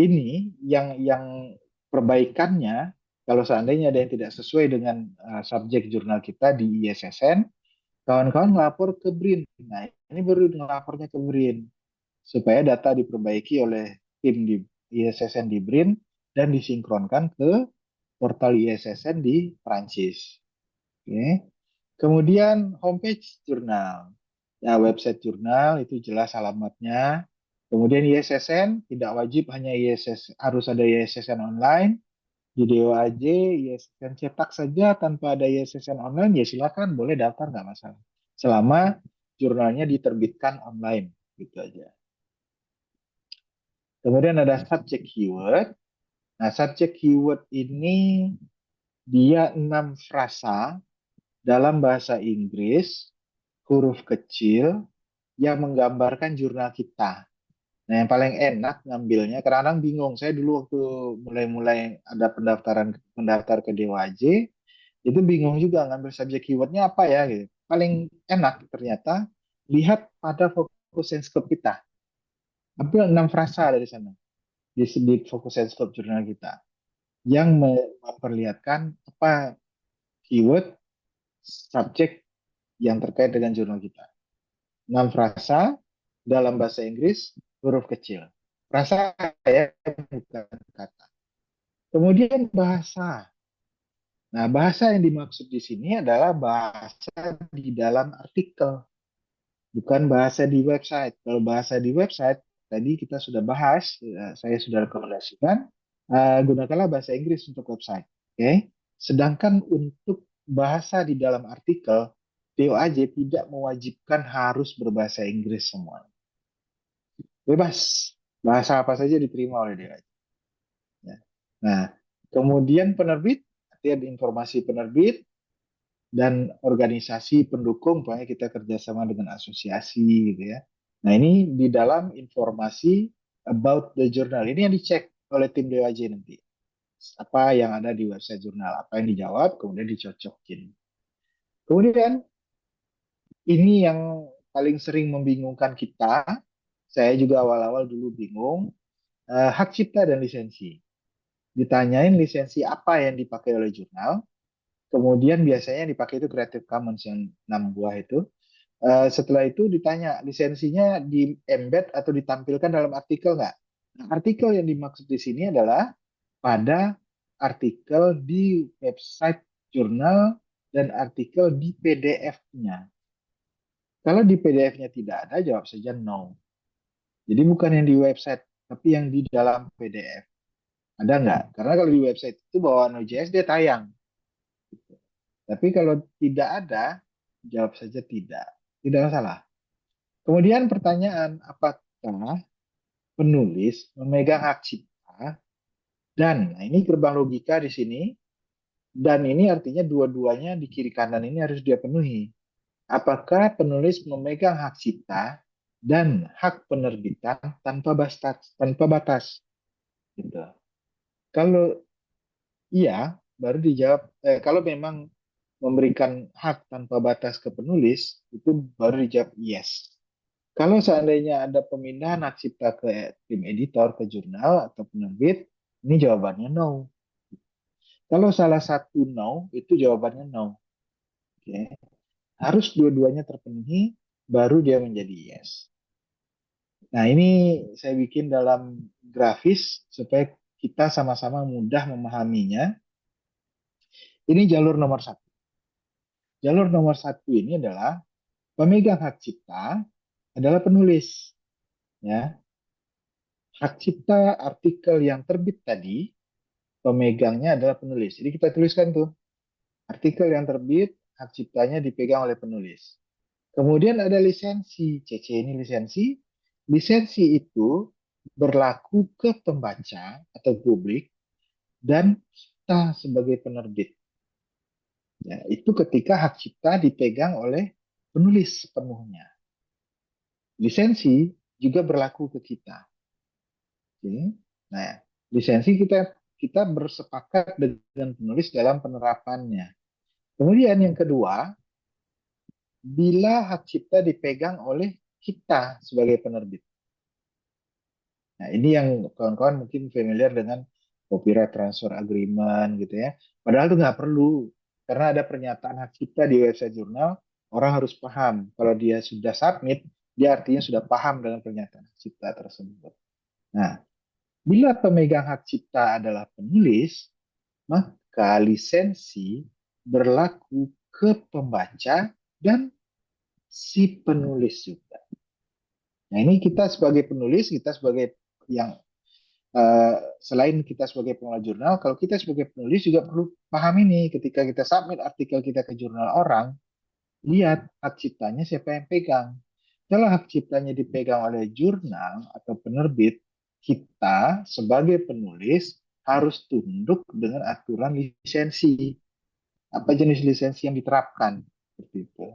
ini yang perbaikannya kalau seandainya ada yang tidak sesuai dengan subjek jurnal kita di ISSN, kawan-kawan ngelapor ke BRIN. Nah, ini baru ngelapornya ke BRIN supaya data diperbaiki oleh tim di ISSN di BRIN dan disinkronkan ke portal ISSN di Prancis. Oke. Kemudian homepage jurnal. Ya, website jurnal itu jelas alamatnya. Kemudian ISSN tidak wajib hanya ISS harus ada ISSN online. Di DOAJ ISSN cetak saja tanpa ada ISSN online ya silakan boleh daftar nggak masalah. Selama jurnalnya diterbitkan online gitu aja. Kemudian ada subject keyword. Nah, subject keyword ini dia 6 frasa dalam bahasa Inggris huruf kecil yang menggambarkan jurnal kita. Nah, yang paling enak ngambilnya, kadang-kadang bingung. Saya dulu waktu mulai-mulai ada pendaftar ke DWJ, itu bingung juga ngambil subjek keywordnya apa ya gitu. Paling enak ternyata lihat pada fokus and scope kita. Ambil 6 frasa dari sana di fokus and scope jurnal kita yang memperlihatkan apa keyword subjek yang terkait dengan jurnal kita. 6 frasa dalam bahasa Inggris huruf kecil. Frasa ya bukan kata. Kemudian bahasa. Nah, bahasa yang dimaksud di sini adalah bahasa di dalam artikel, bukan bahasa di website. Kalau bahasa di website, tadi kita sudah bahas, saya sudah rekomendasikan, gunakanlah bahasa Inggris untuk website. Oke. Sedangkan untuk bahasa di dalam artikel, DOAJ tidak mewajibkan harus berbahasa Inggris semua. Bebas. Bahasa apa saja diterima oleh DOAJ. Ya. Nah, kemudian penerbit, ada informasi penerbit, dan organisasi pendukung, pokoknya kita kerjasama dengan asosiasi gitu ya. Nah ini di dalam informasi about the journal, ini yang dicek oleh tim DWJ nanti. Apa yang ada di website jurnal, apa yang dijawab, kemudian dicocokin. Kemudian ini yang paling sering membingungkan kita, saya juga awal-awal dulu bingung, hak cipta dan lisensi. Ditanyain lisensi apa yang dipakai oleh jurnal, kemudian biasanya yang dipakai itu Creative Commons yang 6 buah itu. Setelah itu ditanya lisensinya di embed atau ditampilkan dalam artikel nggak? Nah, artikel yang dimaksud di sini adalah pada artikel di website jurnal dan artikel di PDF-nya. Kalau di PDF-nya tidak ada, jawab saja no. Jadi bukan yang di website, tapi yang di dalam PDF. Ada nggak? Karena kalau di website itu bawaan OJS dia tayang. Tapi kalau tidak ada, jawab saja tidak. Tidak masalah. Kemudian pertanyaan, apakah penulis memegang hak cipta dan nah ini gerbang logika di sini dan ini artinya dua-duanya di kiri kanan ini harus dia penuhi. Apakah penulis memegang hak cipta dan hak penerbitan tanpa batas gitu. Kalau iya baru dijawab kalau memang memberikan hak tanpa batas ke penulis itu baru dijawab yes. Kalau seandainya ada pemindahan hak cipta ke tim editor, ke jurnal atau penerbit, ini jawabannya no. Kalau salah satu no, itu jawabannya no. Oke. Harus dua-duanya terpenuhi, baru dia menjadi yes. Nah, ini saya bikin dalam grafis supaya kita sama-sama mudah memahaminya. Ini jalur nomor satu. Jalur nomor satu ini adalah pemegang hak cipta adalah penulis. Ya, hak cipta artikel yang terbit tadi pemegangnya adalah penulis. Jadi kita tuliskan tuh, artikel yang terbit, hak ciptanya dipegang oleh penulis. Kemudian ada lisensi, CC ini lisensi. Lisensi itu berlaku ke pembaca atau publik dan kita sebagai penerbit. Ya, itu ketika hak cipta dipegang oleh penulis sepenuhnya. Lisensi juga berlaku ke kita. Oke. Nah, lisensi kita bersepakat dengan penulis dalam penerapannya. Kemudian yang kedua, bila hak cipta dipegang oleh kita sebagai penerbit. Nah, ini yang kawan-kawan mungkin familiar dengan copyright transfer agreement gitu ya. Padahal itu nggak perlu, karena ada pernyataan hak cipta di website jurnal, orang harus paham. Kalau dia sudah submit, dia artinya sudah paham dengan pernyataan hak cipta tersebut. Nah, bila pemegang hak cipta adalah penulis, maka lisensi berlaku ke pembaca dan si penulis juga. Nah, ini kita sebagai penulis, kita sebagai yang selain kita sebagai pengelola jurnal, kalau kita sebagai penulis juga perlu paham ini ketika kita submit artikel kita ke jurnal orang, lihat hak ciptanya siapa yang pegang. Kalau hak ciptanya dipegang oleh jurnal atau penerbit, kita sebagai penulis harus tunduk dengan aturan lisensi. Apa jenis lisensi yang diterapkan? Seperti itu.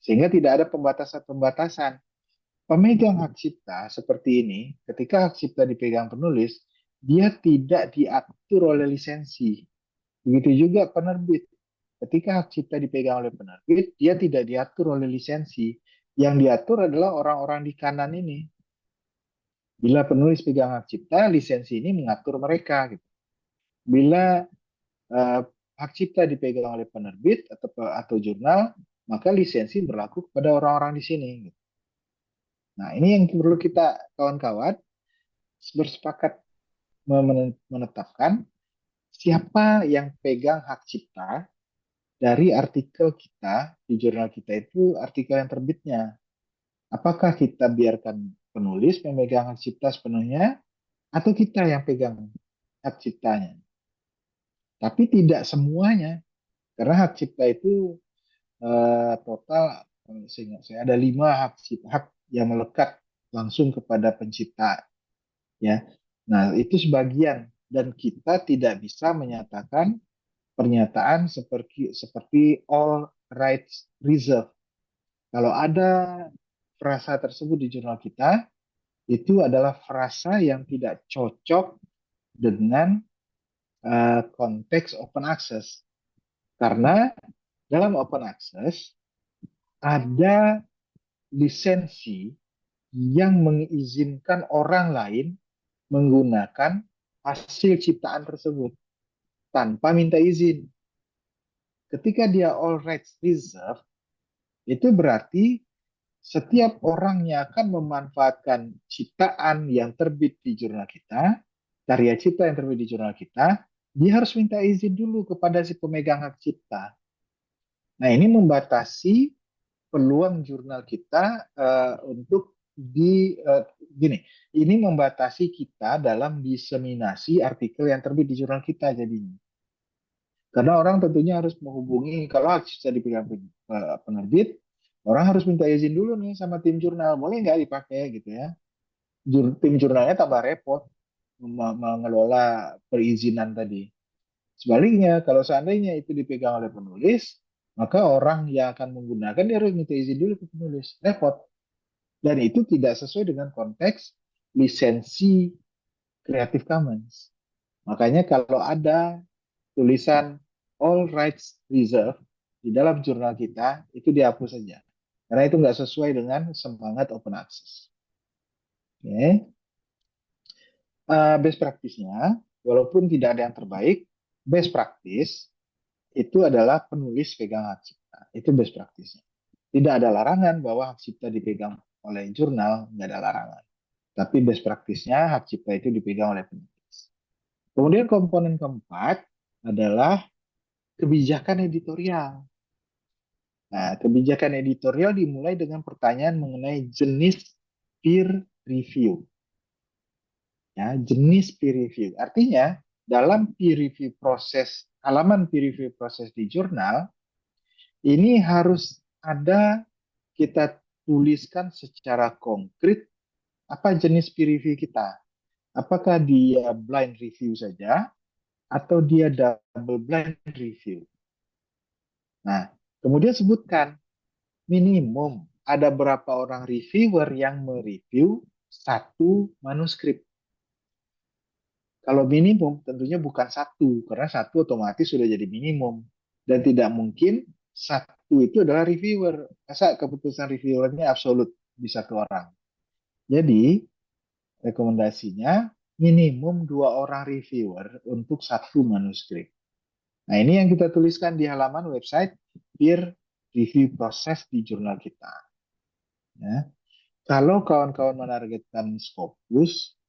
Sehingga tidak ada pembatasan-pembatasan. Pemegang hak cipta seperti ini, ketika hak cipta dipegang penulis, dia tidak diatur oleh lisensi. Begitu juga penerbit. Ketika hak cipta dipegang oleh penerbit, dia tidak diatur oleh lisensi. Yang diatur adalah orang-orang di kanan ini. Bila penulis pegang hak cipta, lisensi ini mengatur mereka. Gitu. Bila uh, hak cipta dipegang oleh penerbit atau jurnal, maka lisensi berlaku kepada orang-orang di sini. Gitu. Nah, ini yang perlu kita kawan-kawan bersepakat menetapkan siapa yang pegang hak cipta dari artikel kita di jurnal kita itu artikel yang terbitnya. Apakah kita biarkan penulis memegang hak cipta sepenuhnya atau kita yang pegang hak ciptanya? Tapi tidak semuanya, karena hak cipta itu total seingat saya ada 5 hak cipta, hak yang melekat langsung kepada pencipta, ya. Nah, itu sebagian dan kita tidak bisa menyatakan pernyataan seperti all rights reserved. Kalau ada frasa tersebut di jurnal kita, itu adalah frasa yang tidak cocok dengan konteks open access. Karena dalam open access ada lisensi yang mengizinkan orang lain menggunakan hasil ciptaan tersebut tanpa minta izin. Ketika dia all rights reserved, itu berarti setiap orang yang akan memanfaatkan ciptaan yang terbit di jurnal kita, karya cipta yang terbit di jurnal kita, dia harus minta izin dulu kepada si pemegang hak cipta. Nah, ini membatasi peluang jurnal kita untuk gini, ini membatasi kita dalam diseminasi artikel yang terbit di jurnal kita jadinya. Karena orang tentunya harus menghubungi, kalau hak cipta dipegang penerbit, orang harus minta izin dulu nih sama tim jurnal, boleh nggak dipakai gitu ya. Tim jurnalnya tambah repot mengelola perizinan tadi. Sebaliknya, kalau seandainya itu dipegang oleh penulis, maka orang yang akan menggunakan dia harus minta izin dulu ke penulis. Repot. Dan itu tidak sesuai dengan konteks lisensi Creative Commons. Makanya kalau ada tulisan all rights reserved di dalam jurnal kita, itu dihapus saja. Karena itu nggak sesuai dengan semangat open access. Oke. Okay. Best practice-nya, walaupun tidak ada yang terbaik, best practice itu adalah penulis pegang hak cipta. Itu best practice-nya. Tidak ada larangan bahwa hak cipta dipegang oleh jurnal, nggak ada larangan. Tapi best practice-nya hak cipta itu dipegang oleh penulis. Kemudian komponen keempat adalah kebijakan editorial. Nah, kebijakan editorial dimulai dengan pertanyaan mengenai jenis peer review. Ya, jenis peer review. Artinya, dalam peer review proses, halaman peer review proses di jurnal, ini harus ada kita tuliskan secara konkret apa jenis peer review kita. Apakah dia blind review saja atau dia double blind review. Nah, kemudian sebutkan minimum ada berapa orang reviewer yang mereview satu manuskrip. Kalau minimum tentunya bukan satu, karena satu otomatis sudah jadi minimum. Dan tidak mungkin satu itu adalah reviewer. Masa keputusan reviewernya absolut di satu orang. Jadi rekomendasinya minimum dua orang reviewer untuk satu manuskrip. Nah ini yang kita tuliskan di halaman website peer review proses di jurnal kita. Ya. Kalau kawan-kawan menargetkan Scopus,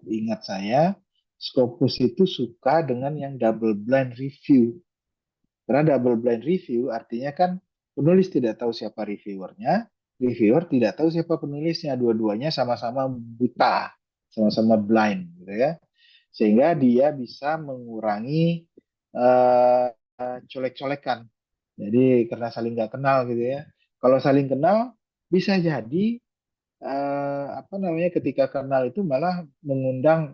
ingat saya, Scopus itu suka dengan yang double blind review. Karena double blind review artinya kan penulis tidak tahu siapa reviewernya, reviewer tidak tahu siapa penulisnya, dua-duanya sama-sama buta, sama-sama blind, gitu ya. Sehingga dia bisa mengurangi uh, colek-colekan. Jadi karena saling nggak kenal gitu ya. Kalau saling kenal bisa jadi apa namanya ketika kenal itu malah mengundang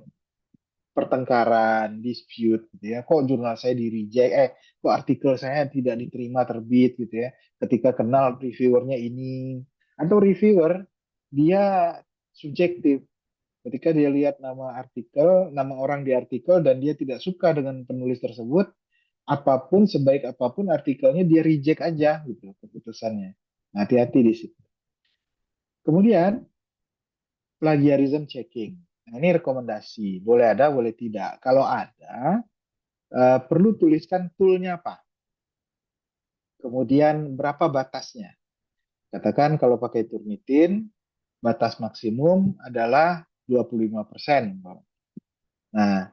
pertengkaran, dispute gitu ya. Kok jurnal saya di reject, kok artikel saya tidak diterima terbit gitu ya. Ketika kenal reviewernya ini atau reviewer dia subjektif. Ketika dia lihat nama artikel, nama orang di artikel dan dia tidak suka dengan penulis tersebut, apapun sebaik apapun artikelnya dia reject aja gitu keputusannya. Nah, hati-hati di situ. Kemudian plagiarism checking. Nah, ini rekomendasi. Boleh ada, boleh tidak. Kalau ada, perlu tuliskan toolnya apa. Kemudian berapa batasnya. Katakan kalau pakai Turnitin, batas maksimum adalah 25%. Nah,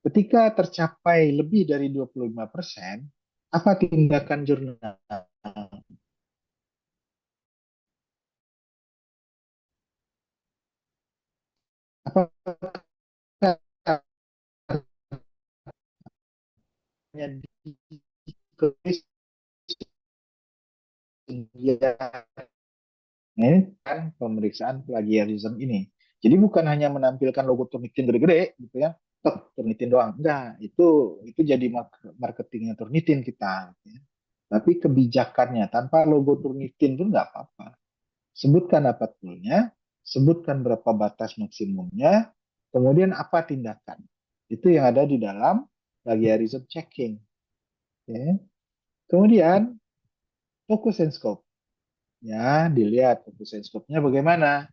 ketika tercapai lebih dari 25%, apa tindakan jurnal? Apakah hanya ditulis ya. Nah, ini kan pemeriksaan plagiarism ini. Jadi bukan hanya menampilkan logo Turnitin gede-gede gitu ya, tek Turnitin doang. Enggak, itu jadi marketingnya Turnitin kita. Gitu ya. Tapi kebijakannya tanpa logo Turnitin pun nggak apa-apa. Sebutkan apa toolnya, sebutkan berapa batas maksimumnya, kemudian apa tindakan. Itu yang ada di dalam plagiarism checking. Ya. Kemudian fokus and scope. Ya, dilihat fokus and scope-nya bagaimana.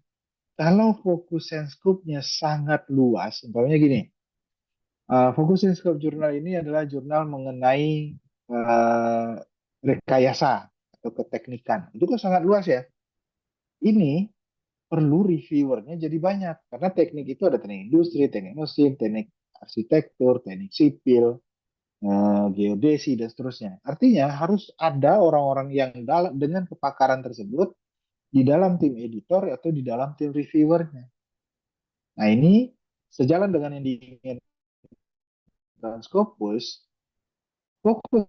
Kalau fokus and scope-nya sangat luas, umpamanya gini, fokus and scope jurnal ini adalah jurnal mengenai uh, rekayasa atau keteknikan. Itu kan sangat luas ya. Ini perlu reviewernya jadi banyak karena teknik itu ada teknik industri, teknik mesin, teknik arsitektur, teknik sipil, geodesi dan seterusnya. Artinya harus ada orang-orang yang dalam dengan kepakaran tersebut di dalam tim editor atau di dalam tim reviewernya. Nah ini sejalan dengan yang diinginkan Scopus, fokus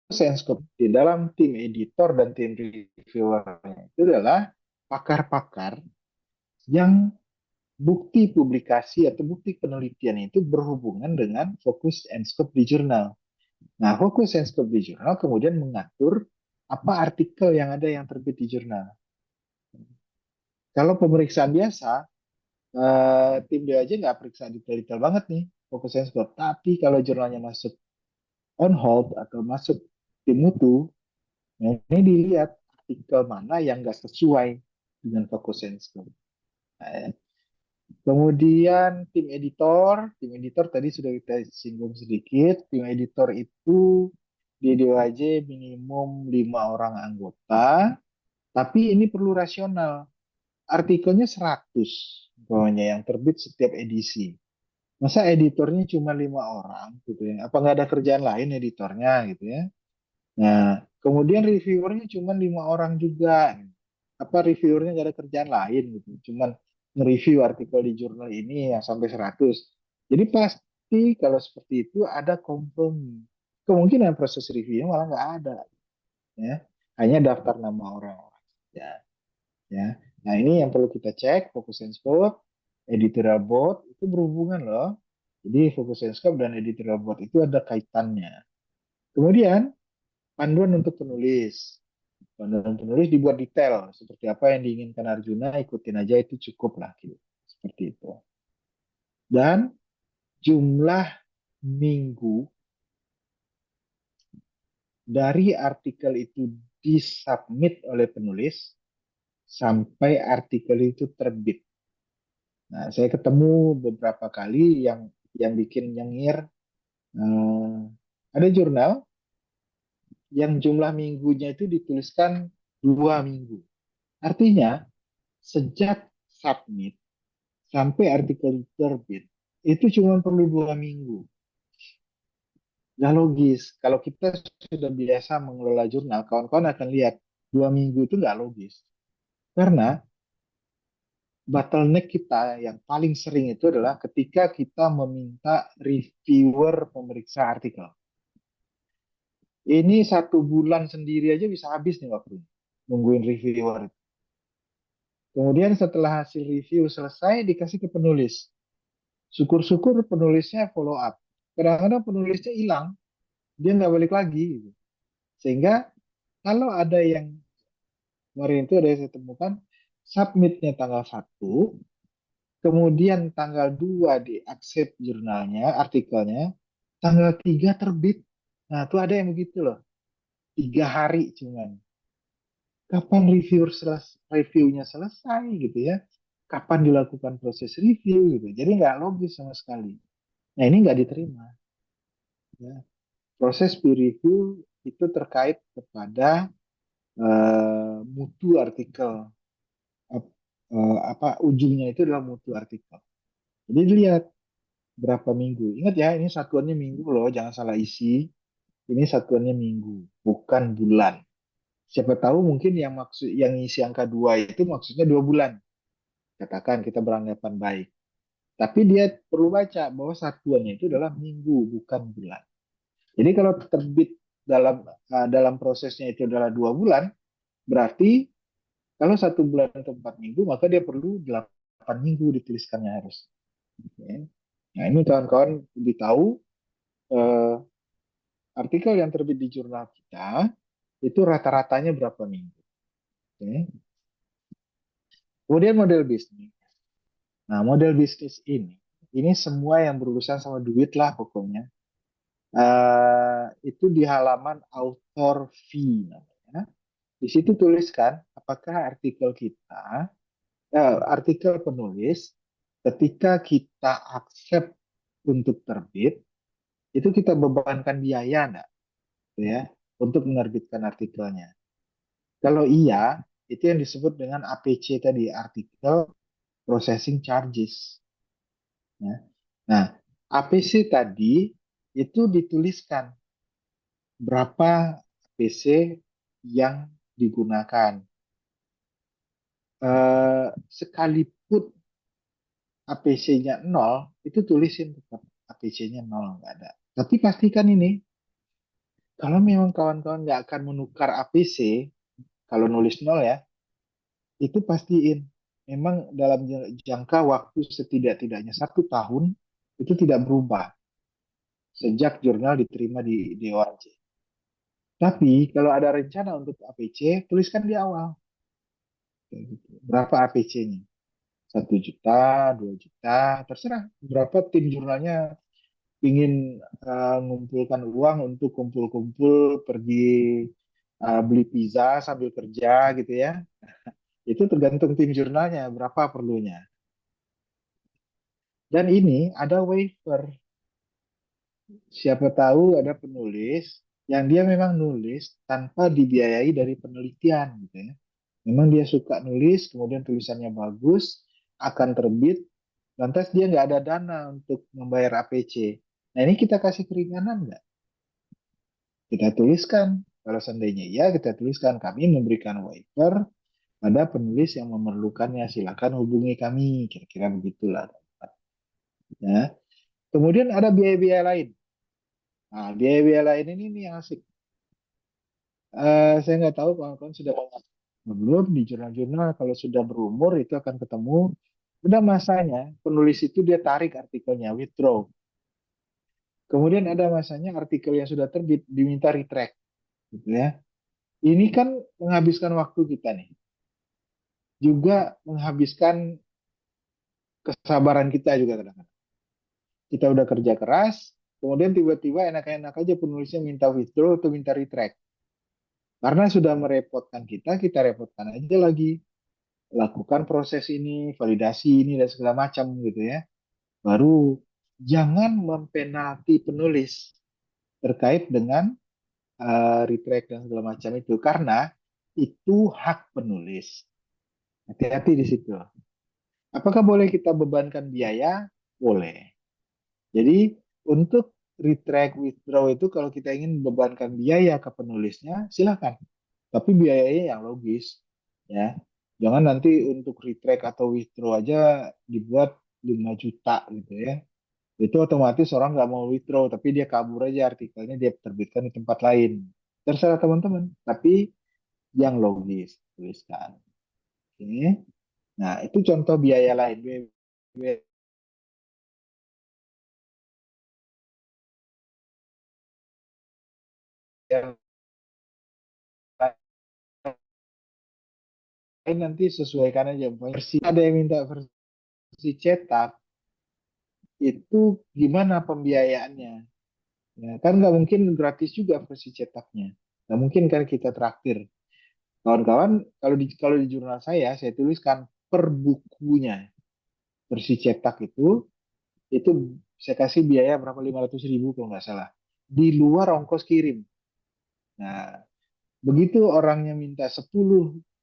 Scopus di dalam tim editor dan tim reviewernya itu adalah pakar-pakar yang bukti publikasi atau bukti penelitian itu berhubungan dengan fokus and scope di jurnal. Nah, fokus and scope di jurnal kemudian mengatur apa artikel yang ada yang terbit di jurnal. Kalau pemeriksaan biasa, tim dia aja nggak periksa detail-detail banget nih fokus and scope. Tapi kalau jurnalnya masuk on hold atau masuk tim mutu, nah ini dilihat artikel mana yang nggak sesuai dengan fokus and scope. Nah, kemudian tim editor tadi sudah kita singgung sedikit. Tim editor itu di DOAJ minimum 5 orang anggota, tapi ini perlu rasional. Artikelnya 100, pokoknya yang terbit setiap edisi. Masa editornya cuma 5 orang gitu ya? Apa nggak ada kerjaan lain editornya gitu ya? Nah, kemudian reviewernya cuma 5 orang juga. Apa reviewernya nggak ada kerjaan lain gitu? Cuman nge-review artikel di jurnal ini yang sampai 100. Jadi pas Tapi kalau seperti itu ada kompromi. Kemungkinan proses review malah nggak ada, ya. Hanya daftar nama orang-orang. Ya, ya. Nah ini yang perlu kita cek. Focus and scope, editorial board itu berhubungan loh. Jadi focus and scope dan editorial board itu ada kaitannya. Kemudian panduan untuk penulis. Panduan penulis dibuat detail seperti apa yang diinginkan Arjuna, ikutin aja itu cukup lah gitu. Seperti itu. Dan jumlah minggu dari artikel itu disubmit oleh penulis sampai artikel itu terbit. Nah, saya ketemu beberapa kali yang bikin nyengir. Ada jurnal yang jumlah minggunya itu dituliskan 2 minggu. Artinya sejak submit sampai artikel terbit itu cuma perlu 2 minggu. Nggak logis. Kalau kita sudah biasa mengelola jurnal, kawan-kawan akan lihat 2 minggu itu nggak logis. Karena bottleneck kita yang paling sering itu adalah ketika kita meminta reviewer memeriksa artikel. Ini 1 bulan sendiri aja bisa habis nih waktunya nungguin reviewer. Kemudian setelah hasil review selesai dikasih ke penulis. Syukur-syukur penulisnya follow up. Kadang-kadang penulisnya hilang, dia nggak balik lagi, gitu. Sehingga kalau ada yang kemarin itu ada yang saya temukan, submitnya tanggal 1, kemudian tanggal 2 di accept jurnalnya, artikelnya, tanggal 3 terbit. Nah, itu ada yang begitu loh. 3 hari cuman. Kapan reviewnya selesai gitu ya? Kapan dilakukan proses review gitu. Jadi nggak logis sama sekali. Nah, ini nggak diterima. Ya. Proses peer review itu terkait kepada mutu artikel. Apa ujungnya itu adalah mutu artikel. Jadi dilihat berapa minggu. Ingat ya, ini satuannya minggu loh, jangan salah isi. Ini satuannya minggu, bukan bulan. Siapa tahu mungkin yang isi angka 2 itu maksudnya 2 bulan. Katakan kita beranggapan baik. Tapi dia perlu baca bahwa satuannya itu adalah minggu, bukan bulan. Jadi kalau terbit dalam prosesnya itu adalah 2 bulan, berarti kalau 1 bulan atau 4 minggu, maka dia perlu 8 minggu dituliskannya harus. Oke. Nah ini kawan-kawan lebih tahu eh, artikel yang terbit di jurnal kita itu rata-ratanya berapa minggu. Oke. Kemudian model bisnis. Nah model bisnis ini semua yang berurusan sama duit lah pokoknya. Itu di halaman author fee namanya. Di situ tuliskan apakah artikel penulis ketika kita accept untuk terbit, itu kita bebankan biaya enggak, gitu ya, untuk menerbitkan artikelnya. Kalau iya, itu yang disebut dengan APC tadi, Article Processing Charges. Ya. Nah, APC tadi itu dituliskan berapa APC yang digunakan. Sekalipun APC-nya 0, itu tulisin tetap APC-nya 0, nggak ada. Tapi pastikan ini, kalau memang kawan-kawan nggak akan menukar APC, kalau nulis 0 ya, itu pastiin. Memang dalam jangka waktu setidak-tidaknya 1 tahun, itu tidak berubah sejak jurnal diterima di DORJ. Tapi kalau ada rencana untuk APC, tuliskan di awal. Kayak gitu. Berapa APC-nya? 1 juta, 2 juta, terserah. Berapa tim jurnalnya ingin mengumpulkan uang untuk kumpul-kumpul pergi beli pizza sambil kerja gitu ya. Itu tergantung tim jurnalnya berapa perlunya. Dan ini ada waiver. Siapa tahu ada penulis yang dia memang nulis tanpa dibiayai dari penelitian gitu ya. Memang dia suka nulis, kemudian tulisannya bagus, akan terbit, lantas dia nggak ada dana untuk membayar APC. Nah ini kita kasih keringanan nggak? Kita tuliskan. Kalau seandainya iya, kita tuliskan kami memberikan waiver pada penulis yang memerlukannya. Silakan hubungi kami. Kira-kira begitulah. Ya. Kemudian ada biaya-biaya lain. Nah, biaya-biaya lain ini nih yang asik. Saya nggak tahu kawan-kawan sudah banyak belum di jurnal-jurnal kalau sudah berumur itu akan ketemu. Udah masanya penulis itu dia tarik artikelnya, withdraw. Kemudian ada masanya artikel yang sudah terbit diminta retract, gitu ya. Ini kan menghabiskan waktu kita nih, juga menghabiskan kesabaran kita juga kadang-kadang. Kita udah kerja keras, kemudian tiba-tiba enak-enak aja penulisnya minta withdraw atau minta retract. Karena sudah merepotkan kita repotkan aja lagi. Lakukan proses ini, validasi ini, dan segala macam gitu ya. Baru jangan mempenalti penulis terkait dengan retract dan segala macam itu. Karena itu hak penulis. Hati-hati di situ. Apakah boleh kita bebankan biaya? Boleh. Jadi untuk retract withdraw itu kalau kita ingin bebankan biaya ke penulisnya, silakan. Tapi biayanya yang logis, ya. Jangan nanti untuk retract atau withdraw aja dibuat 5 juta gitu ya. Itu otomatis orang nggak mau withdraw, tapi dia kabur aja artikelnya dia terbitkan di tempat lain. Terserah teman-teman, tapi yang logis tuliskan. Oke. Nah, itu contoh biaya lain. Biaya lain nanti sesuaikan aja. Versi ada yang minta versi cetak, itu gimana pembiayaannya? Ya, kan nggak mungkin gratis juga versi cetaknya. Nggak mungkin kan kita traktir. Kawan-kawan, kalau di jurnal saya tuliskan per bukunya. Versi cetak itu saya kasih biaya berapa 500.000 kalau nggak salah. Di luar ongkos kirim. Nah, begitu orangnya minta 10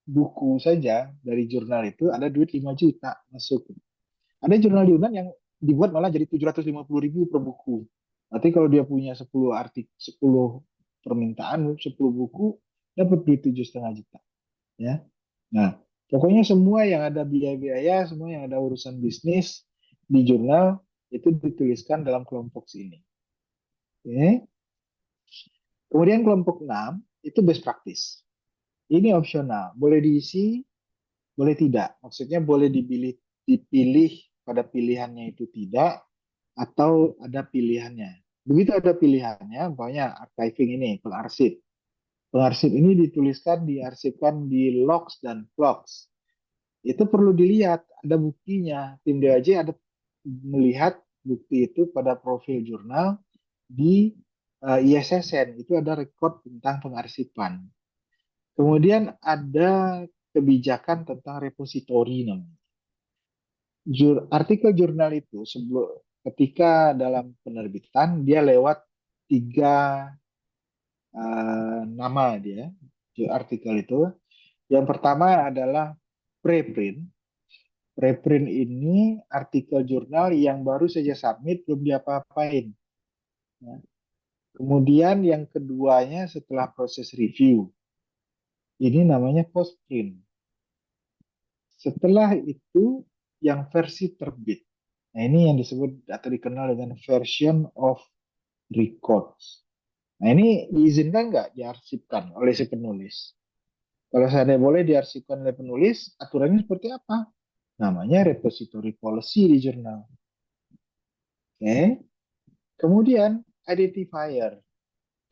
buku saja dari jurnal itu ada duit 5 juta masuk. Ada jurnal-jurnal yang dibuat malah jadi 750.000 per buku. Nanti kalau dia punya 10 artik 10 permintaan 10 buku dapat duit 7,5 juta ya. Nah, pokoknya semua yang ada biaya-biaya, semua yang ada urusan bisnis di jurnal itu dituliskan dalam kelompok sini. Oke. Kemudian kelompok 6 itu best practice. Ini opsional, boleh diisi, boleh tidak. Maksudnya boleh dipilih pada pilihannya itu tidak atau ada pilihannya. Begitu ada pilihannya, banyak archiving ini, pengarsip. Pengarsip ini dituliskan, diarsipkan di logs dan vlogs. Itu perlu dilihat, ada buktinya. Tim DAJ ada melihat bukti itu pada profil jurnal di ISSN. Itu ada rekod tentang pengarsipan. Kemudian ada kebijakan tentang repositori namanya. Artikel jurnal itu sebelum ketika dalam penerbitan dia lewat tiga nama dia artikel itu. Yang pertama adalah preprint. Preprint ini artikel jurnal yang baru saja submit belum diapa-apain. Ya. Kemudian yang keduanya setelah proses review. Ini namanya postprint. Setelah itu yang versi terbit. Nah, ini yang disebut atau dikenal dengan version of records. Nah, ini diizinkan nggak diarsipkan oleh si penulis? Kalau saya boleh diarsipkan oleh penulis, aturannya seperti apa? Namanya repository policy di jurnal. Oke. Kemudian identifier.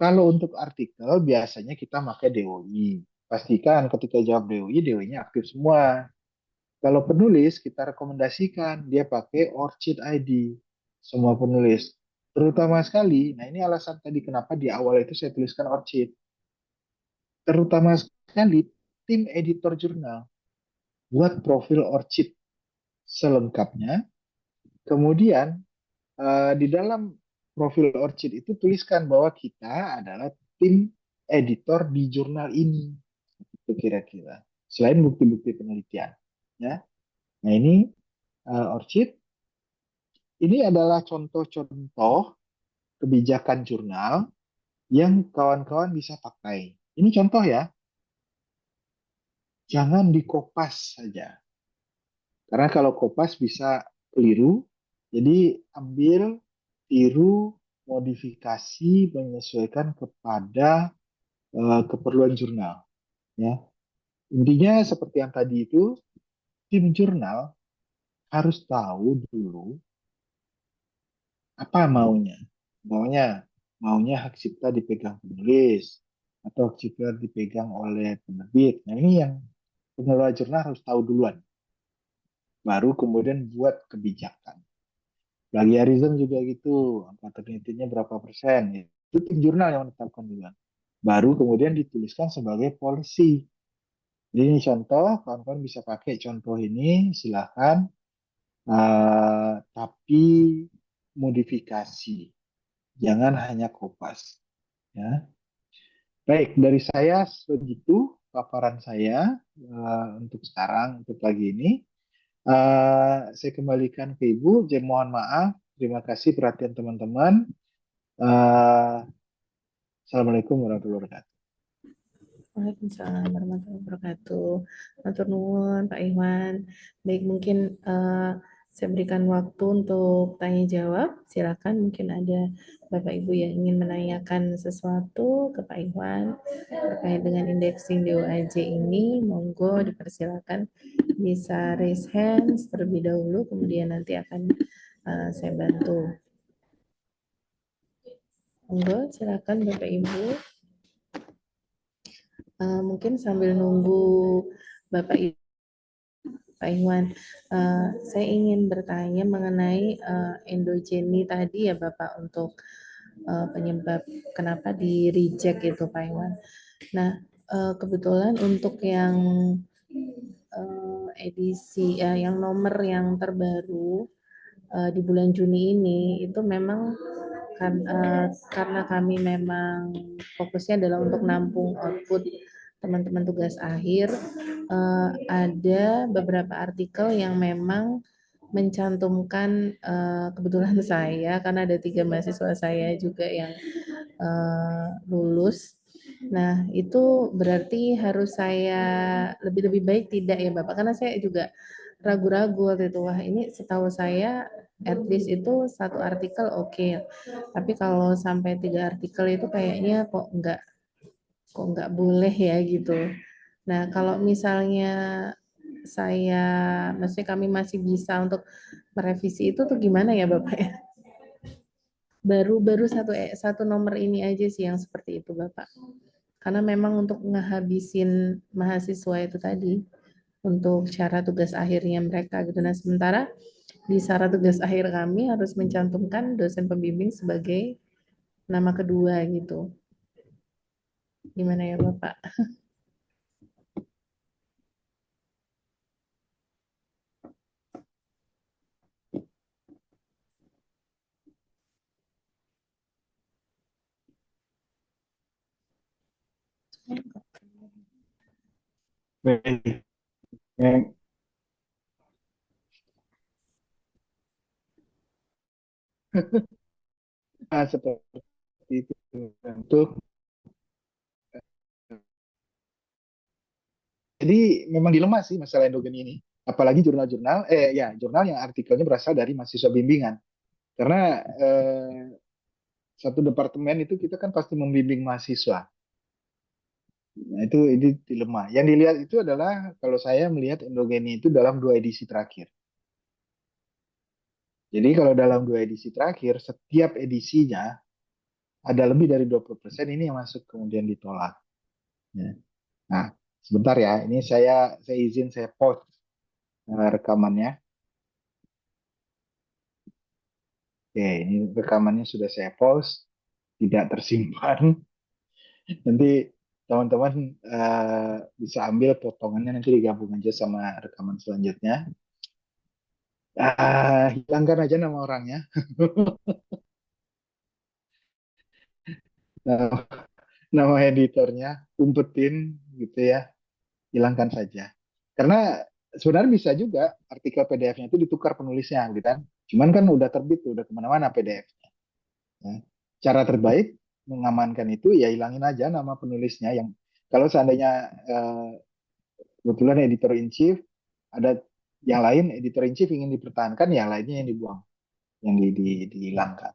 Kalau untuk artikel biasanya kita pakai DOI. Pastikan ketika jawab DOI, DOI-nya aktif semua. Kalau penulis, kita rekomendasikan dia pakai ORCID ID. Semua penulis. Terutama sekali, nah ini alasan tadi kenapa di awal itu saya tuliskan ORCID. Terutama sekali, tim editor jurnal. Buat profil ORCID selengkapnya. Kemudian, di dalam profil ORCID itu tuliskan bahwa kita adalah tim editor di jurnal ini. Itu kira-kira. Selain bukti-bukti penelitian. Ya. Nah ini ORCID. Ini adalah contoh-contoh kebijakan jurnal yang kawan-kawan bisa pakai. Ini contoh ya, jangan dikopas saja. Karena kalau kopas bisa keliru, jadi ambil tiru, modifikasi, menyesuaikan kepada keperluan jurnal. Ya, intinya seperti yang tadi itu, tim jurnal harus tahu dulu apa maunya. Maunya, maunya hak cipta dipegang penulis atau hak cipta dipegang oleh penerbit. Nah ini yang pengelola jurnal harus tahu duluan. Baru kemudian buat kebijakan. Plagiarism juga gitu, angka ternyatinya berapa persen. Itu tim jurnal yang menetapkan duluan. Baru kemudian dituliskan sebagai policy. Jadi ini contoh, kawan-kawan bisa pakai contoh ini, silakan. Tapi modifikasi, jangan hanya kopas. Ya. Baik, dari saya segitu paparan saya untuk sekarang, untuk pagi ini. Saya kembalikan ke Ibu. Jadi mohon maaf. Terima kasih perhatian teman-teman. Uh, Assalamualaikum warahmatullahi wabarakatuh. Waalaikumsalam warahmatullahi wabarakatuh. Matur nuwun Pak Iwan. Baik, mungkin saya berikan waktu untuk tanya jawab. Silakan, mungkin ada Bapak Ibu yang ingin menanyakan sesuatu ke Pak Iwan terkait dengan indexing DOAJ ini. Monggo dipersilakan, bisa raise hands terlebih dahulu, kemudian nanti akan saya bantu. Monggo, silakan Bapak Ibu. Mungkin sambil nunggu Bapak Ibu, Pak Iwan, saya ingin bertanya mengenai endogeni tadi ya Bapak, untuk penyebab kenapa di reject itu Pak Iwan. Nah, kebetulan untuk yang edisi yang nomor yang terbaru di bulan Juni ini itu memang karena kami memang fokusnya adalah untuk nampung output teman-teman tugas akhir, ada beberapa artikel yang memang mencantumkan, kebetulan saya karena ada 3 mahasiswa saya juga yang lulus. Nah, itu berarti harus saya lebih-lebih baik tidak ya Bapak? Karena saya juga ragu-ragu waktu itu. Wah, ini setahu saya at least itu 1 artikel oke. Tapi kalau sampai 3 artikel itu kayaknya kok nggak boleh ya gitu. Nah, kalau misalnya maksudnya kami masih bisa untuk merevisi itu tuh gimana ya Bapak ya? Baru satu nomor ini aja sih yang seperti itu Bapak. Karena memang untuk ngehabisin mahasiswa itu tadi untuk syarat tugas akhirnya mereka gitu. Nah, sementara di syarat tugas akhir kami harus mencantumkan dosen pembimbing sebagai nama kedua gitu. Gimana ya Bapak? Baik. Ya, seperti itu. Untuk jadi memang dilema sih masalah endogeni ini. Apalagi jurnal-jurnal, ya jurnal yang artikelnya berasal dari mahasiswa bimbingan. Karena satu departemen itu kita kan pasti membimbing mahasiswa. Nah, itu ini dilema. Yang dilihat itu adalah kalau saya melihat endogeni itu dalam 2 edisi terakhir. Jadi kalau dalam 2 edisi terakhir, setiap edisinya ada lebih dari 20% ini yang masuk kemudian ditolak. Ya. Nah, sebentar ya. Ini saya izin saya pause rekamannya. Oke, ini rekamannya sudah saya pause, tidak tersimpan. Nanti teman-teman bisa ambil potongannya nanti digabung aja sama rekaman selanjutnya. Hilangkan aja nama orangnya. Nama, nama editornya, umpetin gitu ya, hilangkan saja. Karena sebenarnya bisa juga artikel PDF-nya itu ditukar penulisnya gitu kan. Cuman kan udah terbit, udah kemana-mana PDF-nya. Ya. Cara terbaik mengamankan itu ya hilangin aja nama penulisnya yang kalau seandainya eh, kebetulan editor in chief ada yang lain editor in chief ingin dipertahankan, yang lainnya yang dibuang, yang dihilangkan.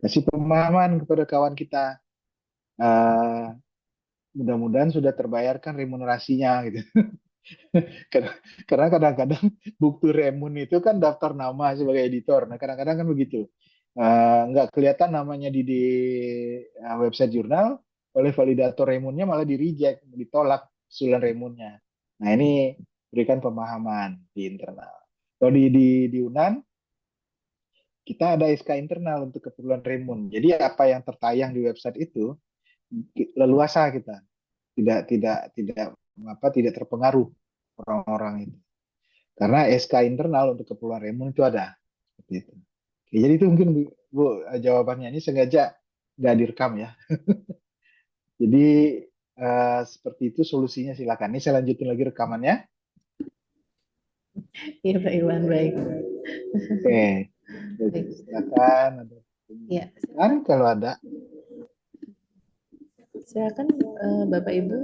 kasih pemahaman kepada kawan kita. Eh, mudah-mudahan sudah terbayarkan remunerasinya gitu. Karena karena kadang-kadang bukti remun itu kan daftar nama sebagai editor. Nah, kadang-kadang kan begitu. Nggak kelihatan namanya di website jurnal, oleh validator remunnya malah di reject, ditolak usulan remunnya. Nah, ini berikan pemahaman di internal. Kalau di UNAN, kita ada SK internal untuk keperluan remun. Jadi apa yang tertayang di website itu leluasa kita, tidak tidak terpengaruh orang-orang itu. Karena SK internal untuk keperluan remun itu ada. Seperti itu. Oke, jadi itu mungkin Bu, jawabannya ini sengaja nggak direkam ya. Jadi seperti itu solusinya, silakan. Ini saya lanjutin lagi rekamannya. Iya Pak Iwan, baik. Oke, jadi Baik. silakan. Ada Ya, kan kalau ada. silakan Bapak Ibu,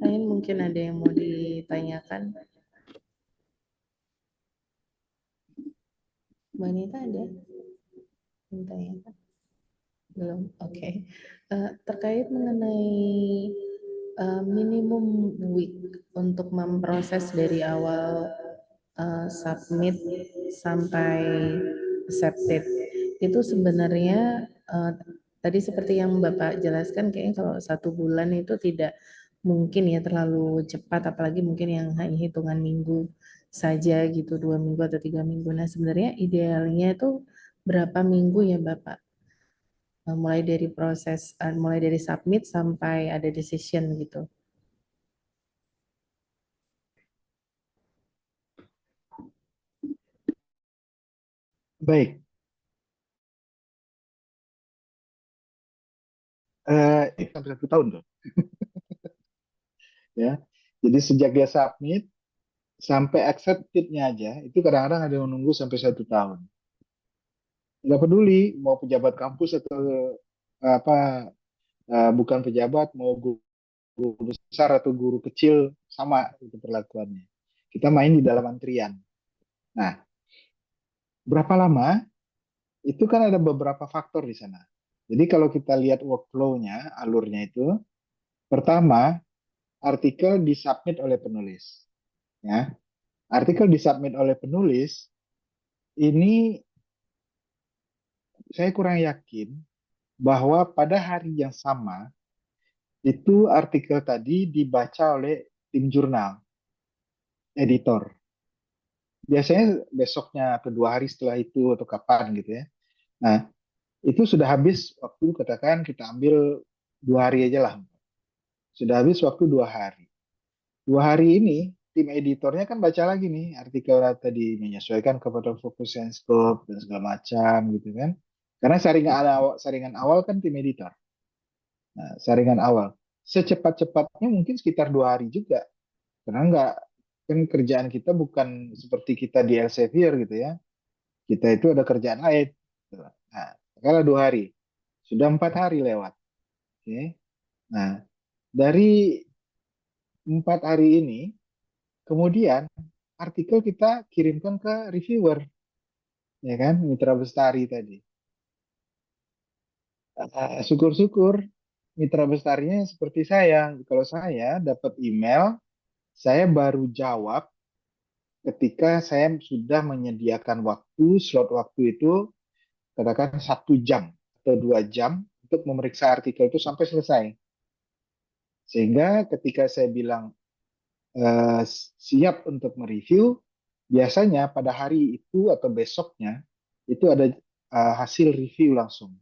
lain mungkin ada yang mau ditanyakan. Mbak Nita ada yang ditanyakan? Belum. Oke. Terkait mengenai minimum week untuk memproses dari awal submit sampai accepted itu sebenarnya tadi seperti yang Bapak jelaskan kayaknya kalau 1 bulan itu tidak mungkin ya terlalu cepat apalagi mungkin yang hanya hitungan minggu saja gitu 2 minggu atau 3 minggu. Nah sebenarnya idealnya itu berapa minggu ya Bapak? Mulai dari proses mulai dari submit sampai ada decision gitu. Baik, sampai 1 tahun tuh, ya. Jadi sejak dia submit sampai accepted-nya aja, itu kadang-kadang ada yang nunggu sampai 1 tahun. Nggak peduli mau pejabat kampus atau apa, bukan pejabat, mau guru besar atau guru kecil, sama itu perlakuannya. Kita main di dalam antrian. Nah, berapa lama? Itu kan ada beberapa faktor di sana. Jadi kalau kita lihat workflow-nya, alurnya itu, pertama, artikel disubmit oleh penulis. Ya, artikel disubmit oleh penulis, ini saya kurang yakin bahwa pada hari yang sama, itu artikel tadi dibaca oleh tim jurnal, editor. Biasanya besoknya atau 2 hari setelah itu atau kapan gitu ya. Nah, itu sudah habis waktu, katakan kita ambil 2 hari aja lah. Sudah habis waktu 2 hari. 2 hari ini tim editornya kan baca lagi nih artikel tadi, menyesuaikan kepada fokus and scope dan segala macam gitu kan. Karena saringan awal kan tim editor. Nah, saringan awal. Secepat-cepatnya mungkin sekitar 2 hari juga. Karena enggak, kan kerjaan kita bukan seperti kita di Elsevier gitu ya. Kita itu ada kerjaan lain. Nah, kalau 2 hari, sudah 4 hari lewat. Oke. Nah, dari 4 hari ini, kemudian artikel kita kirimkan ke reviewer, ya kan, Mitra Bestari tadi. Syukur-syukur Mitra Bestarinya seperti saya. Kalau saya dapat email, saya baru jawab ketika saya sudah menyediakan waktu, slot waktu itu katakan 1 jam atau 2 jam untuk memeriksa artikel itu sampai selesai. Sehingga ketika saya bilang eh, siap untuk mereview, biasanya pada hari itu atau besoknya itu ada hasil review langsung.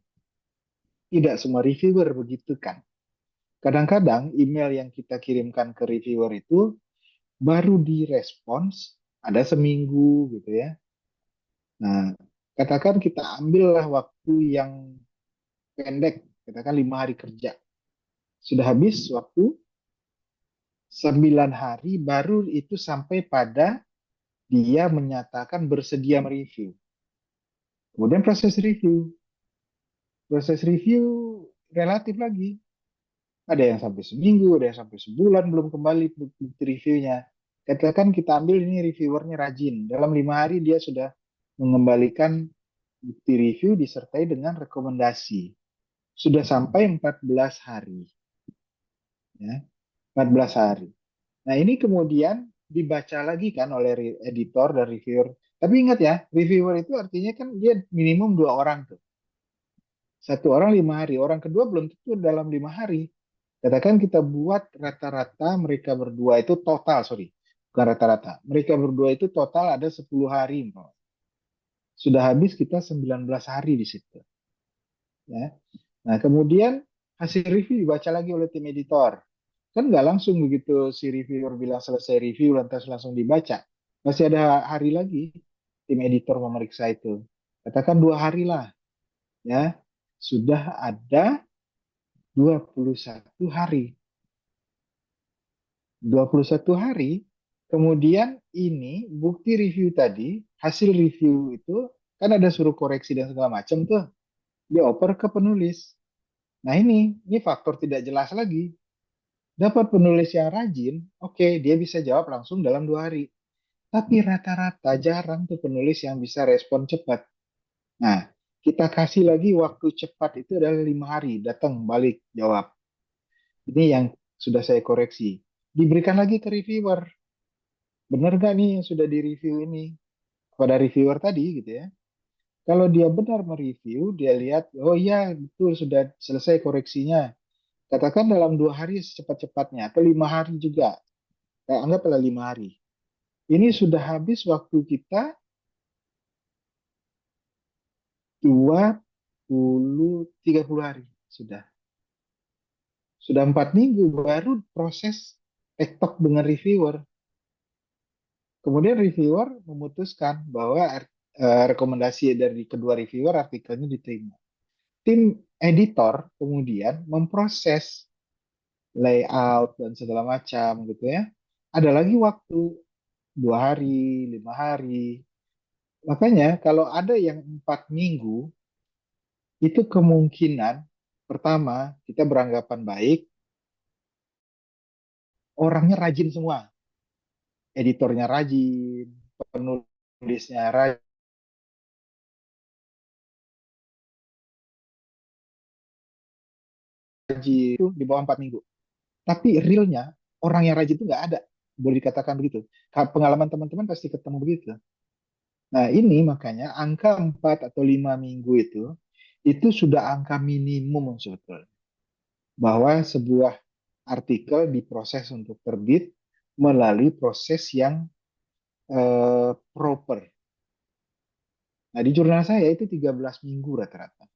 Tidak semua reviewer begitu kan. Kadang-kadang email yang kita kirimkan ke reviewer itu baru direspons ada seminggu gitu ya. Nah, katakan kita ambillah waktu yang pendek, katakan 5 hari kerja. Sudah habis waktu 9 hari baru itu sampai pada dia menyatakan bersedia mereview. Kemudian proses review relatif lagi. Ada yang sampai seminggu, ada yang sampai sebulan belum kembali bukti reviewnya. Katakan kita ambil ini reviewernya rajin, dalam 5 hari dia sudah mengembalikan bukti review disertai dengan rekomendasi. Sudah sampai 14 hari. Ya, 14 hari. Nah, ini kemudian dibaca lagi kan oleh editor dan reviewer. Tapi ingat ya, reviewer itu artinya kan dia minimum 2 orang tuh. Satu orang 5 hari, orang kedua belum tentu dalam 5 hari. Katakan kita buat rata-rata mereka berdua itu total, sorry, bukan rata-rata. Mereka berdua itu total ada 10 hari. Sudah habis kita 19 hari di situ. Ya. Nah, kemudian hasil review dibaca lagi oleh tim editor. Kan nggak langsung begitu si reviewer bilang selesai review lantas langsung dibaca. Masih ada hari lagi tim editor memeriksa itu. Katakan 2 hari lah, ya. Sudah ada 21 hari. 21 hari, kemudian ini bukti review tadi, hasil review itu kan ada suruh koreksi dan segala macam tuh. Dioper ke penulis. Nah ini faktor tidak jelas lagi. Dapat penulis yang rajin, oke, dia bisa jawab langsung dalam 2 hari. Tapi rata-rata jarang tuh penulis yang bisa respon cepat. Nah, kita kasih lagi waktu cepat itu adalah 5 hari, datang balik jawab. Ini yang sudah saya koreksi. Diberikan lagi ke reviewer. Benar gak nih yang sudah direview ini? Kepada reviewer tadi gitu ya. Kalau dia benar mereview, dia lihat, oh iya betul sudah selesai koreksinya. Katakan dalam 2 hari secepat-cepatnya, atau 5 hari juga. Anggaplah 5 hari. Ini sudah habis waktu kita 30 hari. Sudah. Sudah 4 minggu baru proses tektok dengan reviewer. Kemudian reviewer memutuskan bahwa rekomendasi dari kedua reviewer artikelnya diterima. Tim editor kemudian memproses layout dan segala macam gitu ya. Ada lagi waktu 2 hari, 5 hari. Makanya kalau ada yang 4 minggu, itu kemungkinan pertama kita beranggapan baik, orangnya rajin semua, editornya rajin, penulisnya rajin itu di bawah 4 minggu. Tapi realnya orang yang rajin itu nggak ada, boleh dikatakan begitu. Pengalaman teman-teman pasti ketemu begitu. Nah ini makanya angka 4 atau 5 minggu itu sudah angka minimum sebetulnya. Bahwa sebuah artikel diproses untuk terbit melalui proses yang proper. Nah, di jurnal saya itu 13 minggu rata-rata.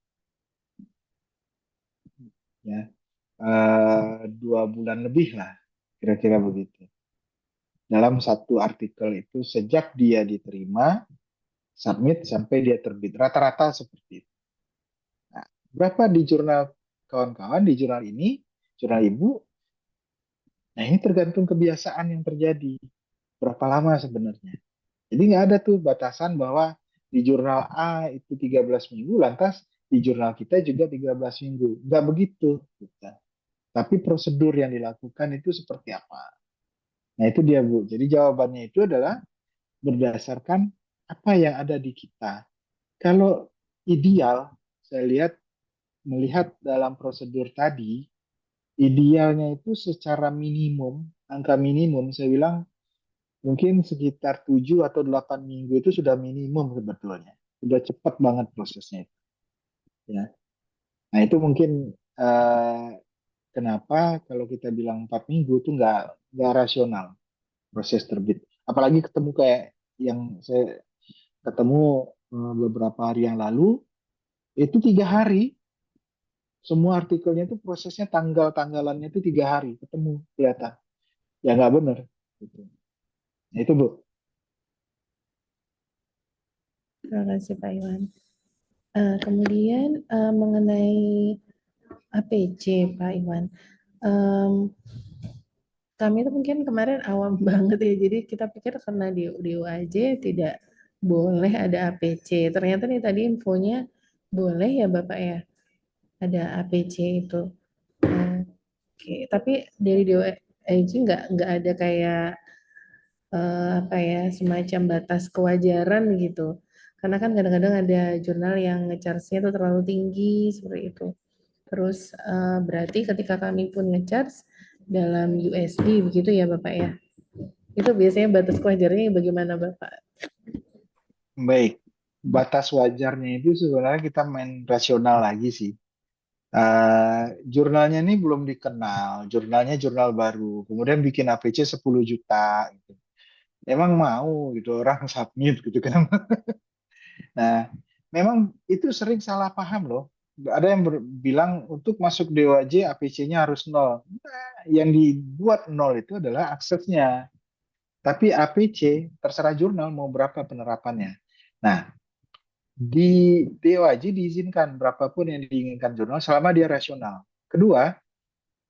Ya, 2 bulan lebih lah, kira-kira begitu. Dalam satu artikel itu, sejak dia diterima, submit, sampai dia terbit. Rata-rata seperti itu. Nah, berapa di jurnal kawan-kawan, di jurnal ini, jurnal ibu, nah ini tergantung kebiasaan yang terjadi. Berapa lama sebenarnya. Jadi nggak ada tuh batasan bahwa di jurnal A itu 13 minggu, lantas di jurnal kita juga 13 minggu. Nggak begitu. Gitu. Tapi prosedur yang dilakukan itu seperti apa? Nah itu dia Bu. Jadi jawabannya itu adalah berdasarkan apa yang ada di kita. Kalau ideal, saya melihat dalam prosedur tadi, idealnya itu secara minimum, angka minimum, saya bilang mungkin sekitar 7 atau 8 minggu itu sudah minimum sebetulnya. Sudah cepat banget prosesnya itu. Ya. Nah itu mungkin eh, kenapa kalau kita bilang 4 minggu itu nggak rasional proses terbit. Apalagi ketemu kayak yang saya ketemu beberapa hari yang lalu, itu 3 hari. Semua artikelnya itu prosesnya tanggal-tanggalannya itu 3 hari ketemu kelihatan. Ya nggak benar. Gitu. Nah, itu Bu. Terima kasih Pak Iwan. Kemudian mengenai APC Pak Iwan. Em, Kami itu mungkin kemarin awam banget ya, jadi kita pikir karena di UAJ tidak boleh ada APC. Ternyata nih tadi infonya boleh ya Bapak ya, ada APC itu. Oke, tapi dari di UAJ nggak ada kayak apa ya semacam batas kewajaran gitu. Karena kan kadang-kadang ada jurnal yang ngecharge-nya tuh terlalu tinggi seperti itu. Terus berarti ketika kami pun ngecharge dalam USD begitu ya Bapak ya. Itu biasanya batas kewajarannya bagaimana Bapak? Baik, batas wajarnya itu sebenarnya kita main rasional lagi sih. Jurnalnya ini belum dikenal, jurnalnya jurnal baru, kemudian bikin APC 10 juta gitu. Emang mau gitu orang submit gitu kan. Nah, memang itu sering salah paham loh. Ada yang bilang untuk masuk DOAJ APC-nya harus nol. Nah, yang dibuat nol itu adalah aksesnya. Tapi APC terserah jurnal mau berapa penerapannya. Nah, di DOAJ diizinkan berapapun yang diinginkan jurnal selama dia rasional. Kedua,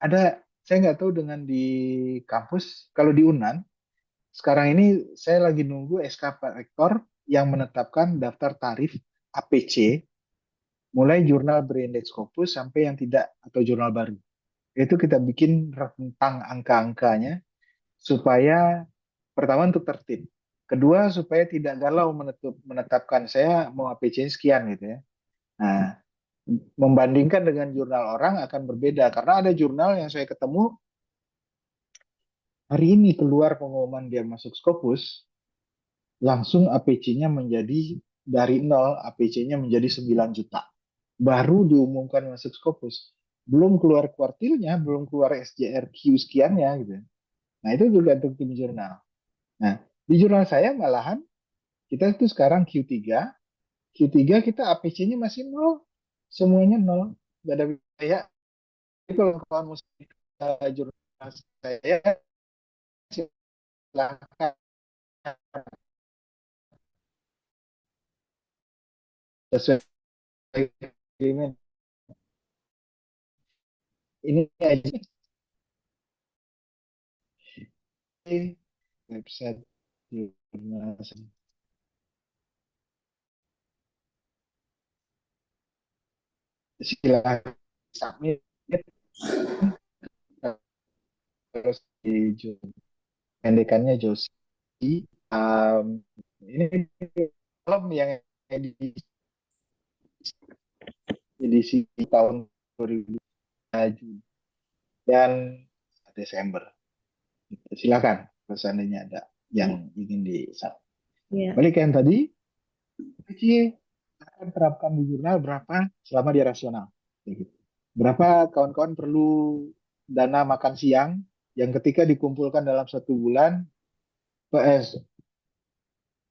saya nggak tahu dengan di kampus, kalau di UNAN, sekarang ini saya lagi nunggu SK Pak Rektor yang menetapkan daftar tarif APC, mulai jurnal berindeks Scopus sampai yang tidak atau jurnal baru. Itu kita bikin rentang angka-angkanya supaya pertama untuk tertib. Kedua, supaya tidak galau menetapkan saya mau APC sekian gitu ya. Nah, membandingkan dengan jurnal orang akan berbeda karena ada jurnal yang saya ketemu hari ini keluar pengumuman dia masuk Scopus, langsung APC-nya menjadi dari nol, APC-nya menjadi 9 juta. Baru diumumkan masuk Scopus. Belum keluar kuartilnya, belum keluar SJRQ sekiannya gitu. Nah, itu juga untuk tim jurnal. Nah, di jurnal saya malahan kita itu sekarang Q3, Q3 kita APC-nya masih nol. Semuanya nol. Gak ada biaya. Jadi kalau kawan musik jurnal saya silakan sesuai agreement. Ini aja website jurnal silakan submit terus di pendekannya Josi. Um, ini film yang edisi, edisi tahun 2000 dan Desember. Silakan kalau seandainya ada Ya, yang ingin di ya, balik ke yang tadi, Kecil akan terapkan di jurnal berapa selama dia rasional. Kayak gitu. Berapa kawan-kawan perlu dana makan siang yang ketika dikumpulkan dalam 1 bulan, PS,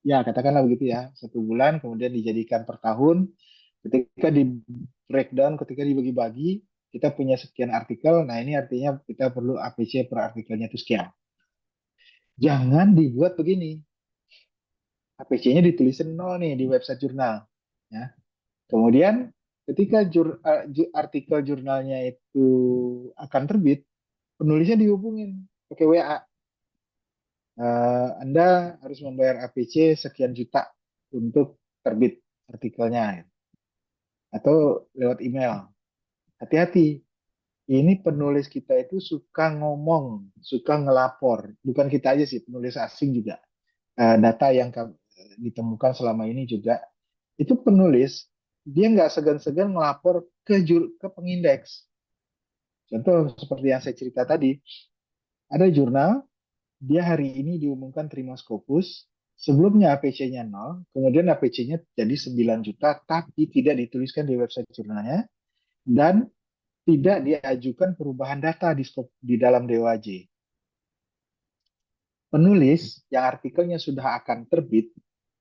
ya katakanlah begitu ya, 1 bulan kemudian dijadikan per tahun, ketika di breakdown, ketika dibagi-bagi, kita punya sekian artikel, nah ini artinya kita perlu APC per artikelnya itu sekian. Jangan dibuat begini, APC-nya ditulisin nol nih di website jurnal. Ya. Kemudian ketika artikel jurnalnya itu akan terbit, penulisnya dihubungin pakai WA. Anda harus membayar APC sekian juta untuk terbit artikelnya atau lewat email. Hati-hati, ini penulis kita itu suka ngomong, suka ngelapor. Bukan kita aja sih, penulis asing juga. Data yang ditemukan selama ini juga, itu penulis, dia nggak segan-segan ngelapor ke pengindeks. Contoh seperti yang saya cerita tadi, ada jurnal, dia hari ini diumumkan terima Scopus, sebelumnya APC-nya 0, kemudian APC-nya jadi 9 juta, tapi tidak dituliskan di website jurnalnya, dan tidak diajukan perubahan data di dalam DOAJ. Penulis yang artikelnya sudah akan terbit,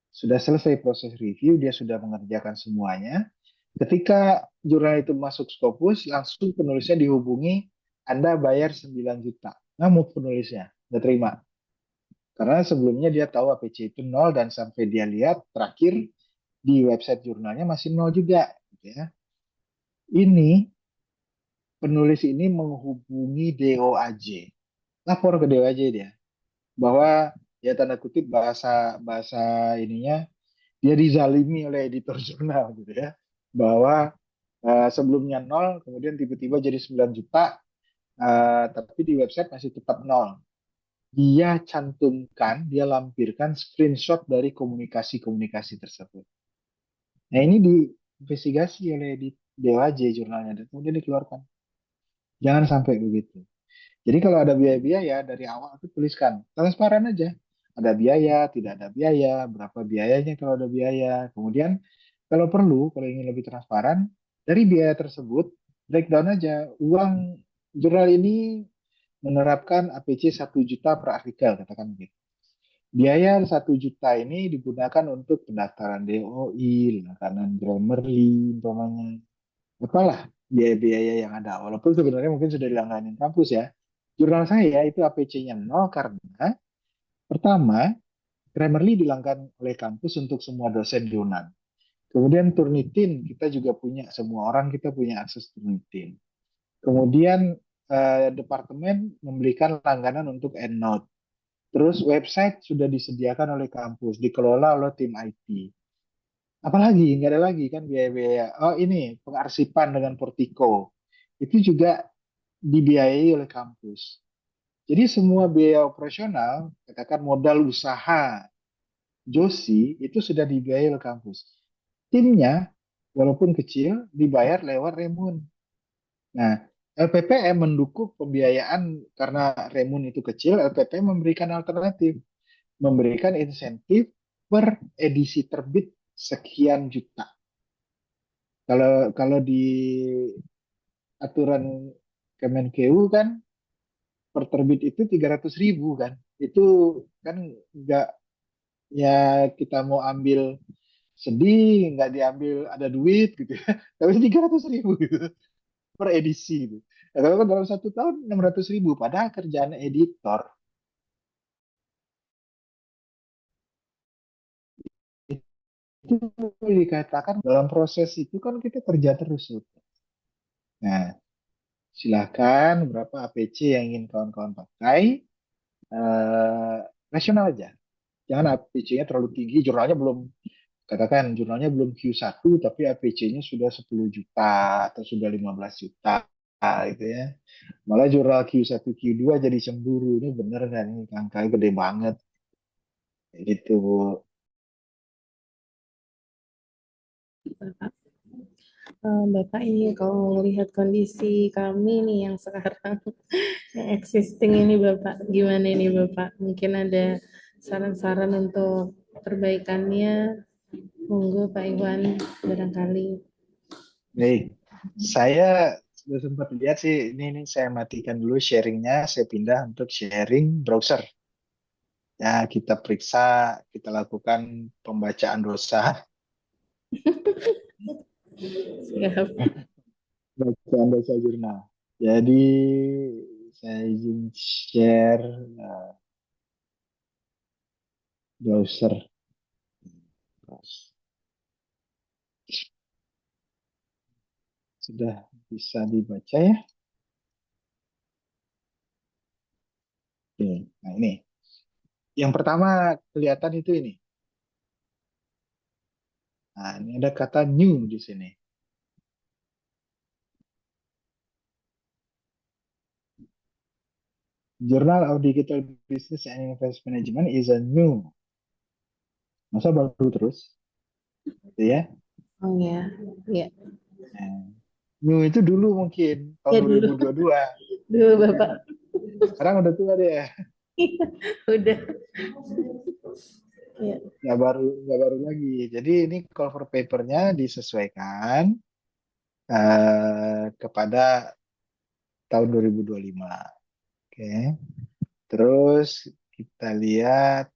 sudah selesai proses review, dia sudah mengerjakan semuanya. Ketika jurnal itu masuk Scopus, langsung penulisnya dihubungi, Anda bayar 9 juta. Ngamuk penulisnya, nggak terima. Karena sebelumnya dia tahu APC itu nol dan sampai dia lihat terakhir di website jurnalnya masih nol juga. Gitu ya. Ini penulis ini menghubungi DOAJ, lapor ke DOAJ dia bahwa ya tanda kutip bahasa bahasa ininya dia dizalimi oleh editor jurnal gitu ya, bahwa sebelumnya nol kemudian tiba-tiba jadi 9 juta, tapi di website masih tetap nol. Dia cantumkan, dia lampirkan screenshot dari komunikasi-komunikasi tersebut. Nah, ini diinvestigasi oleh di DOAJ jurnalnya dan kemudian dikeluarkan. Jangan sampai begitu. Jadi kalau ada biaya-biaya dari awal itu tuliskan transparan aja. Ada biaya, tidak ada biaya, berapa biayanya kalau ada biaya. Kemudian kalau perlu, kalau ingin lebih transparan, dari biaya tersebut breakdown aja. Uang jurnal ini menerapkan APC 1 juta per artikel, katakan begitu. Biaya 1 juta ini digunakan untuk pendaftaran DOI, langganan Grammarly, umpamanya. Apalah biaya-biaya yang ada. Walaupun sebenarnya mungkin sudah dilangganin kampus ya. Jurnal saya itu APC-nya nol karena pertama, Grammarly dilanggan oleh kampus untuk semua dosen di UNAN. Kemudian Turnitin, kita juga punya, semua orang kita punya akses Turnitin. Kemudian departemen memberikan langganan untuk EndNote. Terus website sudah disediakan oleh kampus, dikelola oleh tim IT. Apalagi, nggak ada lagi kan biaya-biaya. Oh ini, pengarsipan dengan Portico. Itu juga dibiayai oleh kampus. Jadi semua biaya operasional, katakan modal usaha Josi, itu sudah dibiayai oleh kampus. Timnya, walaupun kecil, dibayar lewat Remun. Nah, LPPM mendukung pembiayaan karena Remun itu kecil, LPPM memberikan alternatif, memberikan insentif per edisi terbit sekian juta. Kalau kalau di aturan Kemenkeu kan per terbit itu 300.000 kan. Itu kan nggak, ya kita mau ambil sedih, nggak diambil ada duit gitu ya. Tapi 300.000 gitu per edisi gitu. Nah, kalau kan dalam 1 tahun 600.000, padahal kerjaan editor itu dikatakan dalam proses itu kan kita kerja terus tuh. Nah, silakan berapa APC yang ingin kawan-kawan pakai, eh, nasional aja. Jangan APC-nya terlalu tinggi, jurnalnya belum, katakan jurnalnya belum Q1 tapi APC-nya sudah 10 juta atau sudah 15 juta gitu ya. Malah jurnal Q1 Q2 jadi cemburu. Ini bener kan, ini angkanya gede banget. Kayak gitu, Bu. Bapak. Bapak ini kalau melihat kondisi kami nih yang sekarang yang existing ini Bapak, gimana ini Bapak? Mungkin ada saran-saran untuk perbaikannya? Monggo Pak Iwan, barangkali. Baik, saya sudah sempat lihat sih, ini saya matikan dulu sharingnya, saya pindah untuk sharing browser. Ya, kita periksa, kita lakukan pembacaan dosa, Siap. bacaan dosa jurnal. Jadi, saya izin share browser. Sudah bisa dibaca ya? Oke, nah ini. Yang pertama kelihatan itu ini. Nah, ini ada kata new di sini. Journal of Digital Business and Investment Management is a new. Masa baru terus, gitu ya? Oh ya, ya. Nah, new itu dulu mungkin tahun Ya dulu, 2022. dulu Nah, Bapak. sekarang udah tua deh. Udah. Ya. Nggak baru lagi. Jadi ini cover papernya disesuaikan kepada tahun 2025. Oke. Terus kita lihat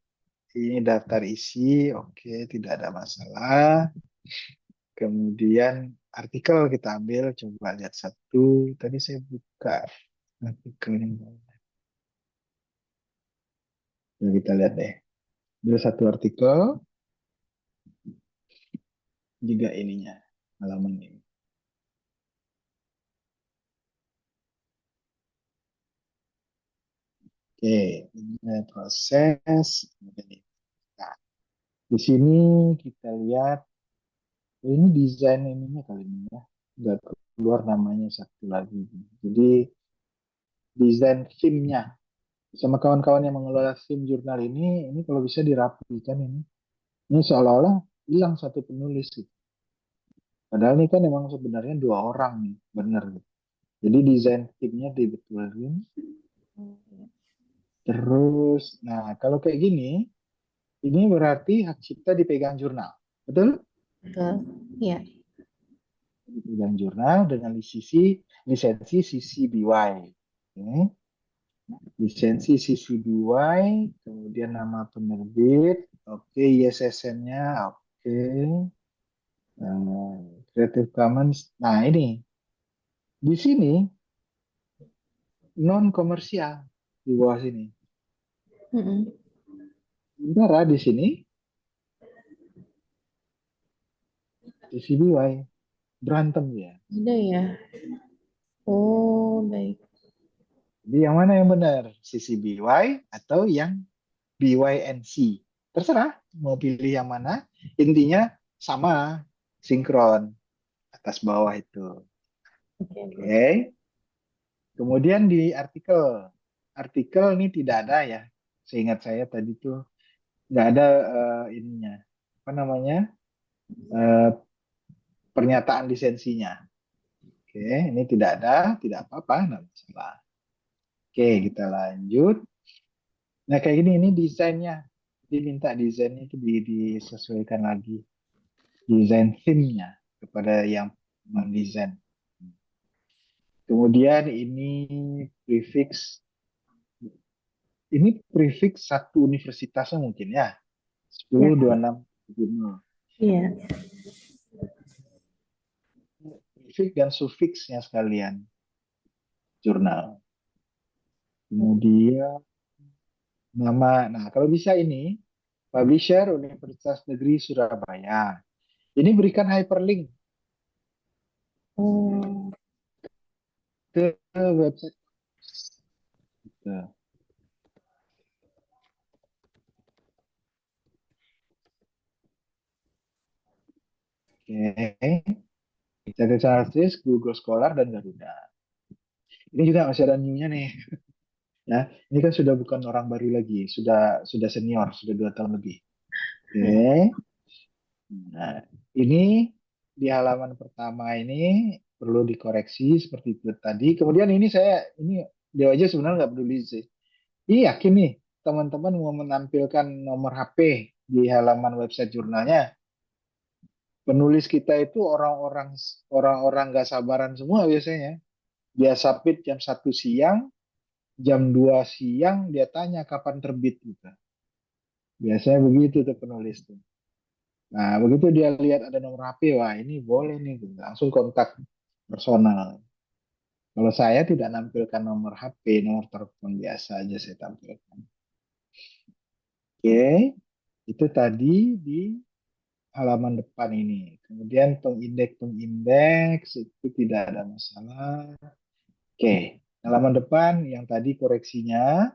ini daftar isi, oke, tidak ada masalah. Kemudian artikel kita ambil, coba lihat satu. Tadi saya buka artikelnya. Coba kita lihat deh. Ada satu artikel, juga ininya, halaman ini. Oke, ini proses. Nah, di sini kita lihat, ini desain ininya kali ini ya. Nggak keluar namanya satu lagi. Jadi desain theme-nya. Sama kawan-kawan yang mengelola theme jurnal ini kalau bisa dirapikan ini. Ini seolah-olah hilang satu penulis gitu. Padahal ini kan emang sebenarnya dua orang nih, bener. Jadi desain timnya dibetulin. Terus, nah kalau kayak gini, ini berarti hak cipta dipegang jurnal. Betul? Betul. Iya. Dipegang jurnal dengan lisensi CC BY. Oke. Lisensi CC BY, kemudian nama penerbit, oke, ISSN-nya, oke. Creative Commons. Nah, ini di sini non komersial di bawah sini. Mm-mm. Sementara di sini CC BY berantem ya. Ada ya. Oh, baik. Jadi yang mana yang benar? CC BY atau yang BYNC? Terserah mau pilih yang mana. Intinya sama, sinkron atas bawah itu. Oke, oke. Oke. Kemudian di artikel ini tidak ada ya. Seingat saya tadi tuh nggak ada ininya. Apa namanya? eh, Pernyataan lisensinya. Oke, ini tidak ada, tidak apa-apa, nggak masalah. Oke, kita lanjut. Nah, kayak gini, ini desainnya. Diminta desainnya itu disesuaikan lagi. Desain theme-nya kepada yang mendesain. Kemudian prefix, ini prefix satu universitasnya mungkin ya. Ya, 1026 Gubernur. iya. Prefix dan sufiksnya sekalian, jurnal. Kemudian nama, nah kalau bisa ini, publisher Universitas Negeri Surabaya. Ini berikan hyperlink Oh, ke website. Gitu. Oke, catatan artis, Google Scholar, dan Garuda. Ini juga masih ada new-nya nih. Ya, ini kan sudah bukan orang baru lagi, sudah senior, sudah 2 tahun lebih. Oke, nah ini di halaman pertama ini perlu dikoreksi seperti itu tadi. Kemudian ini dia aja sebenarnya nggak peduli sih. Iya, yakin nih teman-teman mau menampilkan nomor HP di halaman website jurnalnya. Penulis kita itu orang-orang nggak sabaran semua biasanya. Dia submit jam 1 siang, jam 2 siang dia tanya kapan terbit gitu. Biasanya begitu tuh penulis tuh. Nah, begitu dia lihat ada nomor HP, wah ini boleh nih, gitu. Langsung kontak personal. Kalau saya tidak nampilkan nomor HP, nomor telepon biasa aja saya tampilkan. Oke, itu tadi di halaman depan ini. Kemudian pengindeks itu tidak ada masalah. Oke, halaman depan yang tadi koreksinya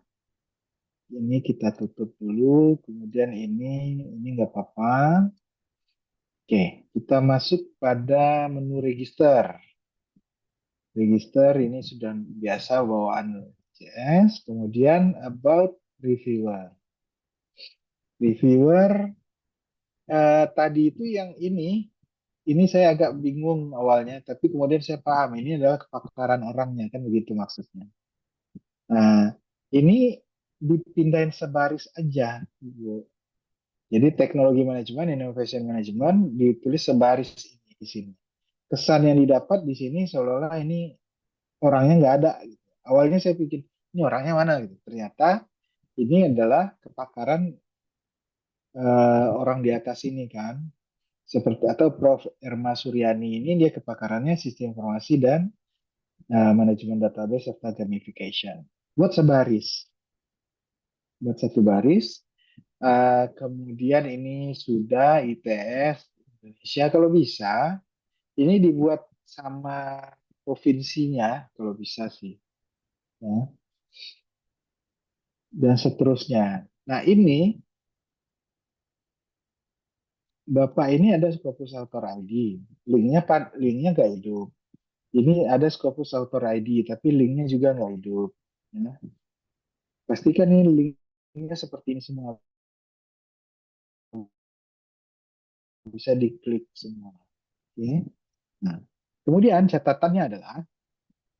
ini kita tutup dulu. Kemudian ini nggak apa-apa. Oke, kita masuk pada menu register. Register ini sudah biasa bawaan CS. Kemudian about reviewer. Reviewer tadi itu yang ini saya agak bingung awalnya, tapi kemudian saya paham ini adalah kepakaran orangnya kan begitu maksudnya. Nah, ini dipindahin sebaris aja, Bu. Jadi teknologi manajemen, innovation management ditulis sebaris ini di sini. Kesan yang didapat di sini seolah-olah ini orangnya nggak ada. Gitu. Awalnya saya pikir ini orangnya mana gitu. Ternyata ini adalah kepakaran orang di atas ini kan. Seperti atau Prof. Erma Suryani ini dia kepakarannya sistem informasi dan manajemen database serta gamification. Buat sebaris, buat satu baris. Kemudian ini sudah ITS Indonesia kalau bisa ini dibuat sama provinsinya kalau bisa sih, ya. Dan seterusnya. Nah ini Bapak ini ada Scopus Author ID, linknya nggak hidup. Ini ada Scopus Author ID, tapi linknya juga nggak hidup. Ya. Pastikan ini linknya seperti ini semua, bisa diklik semua. Oke. Nah, kemudian catatannya adalah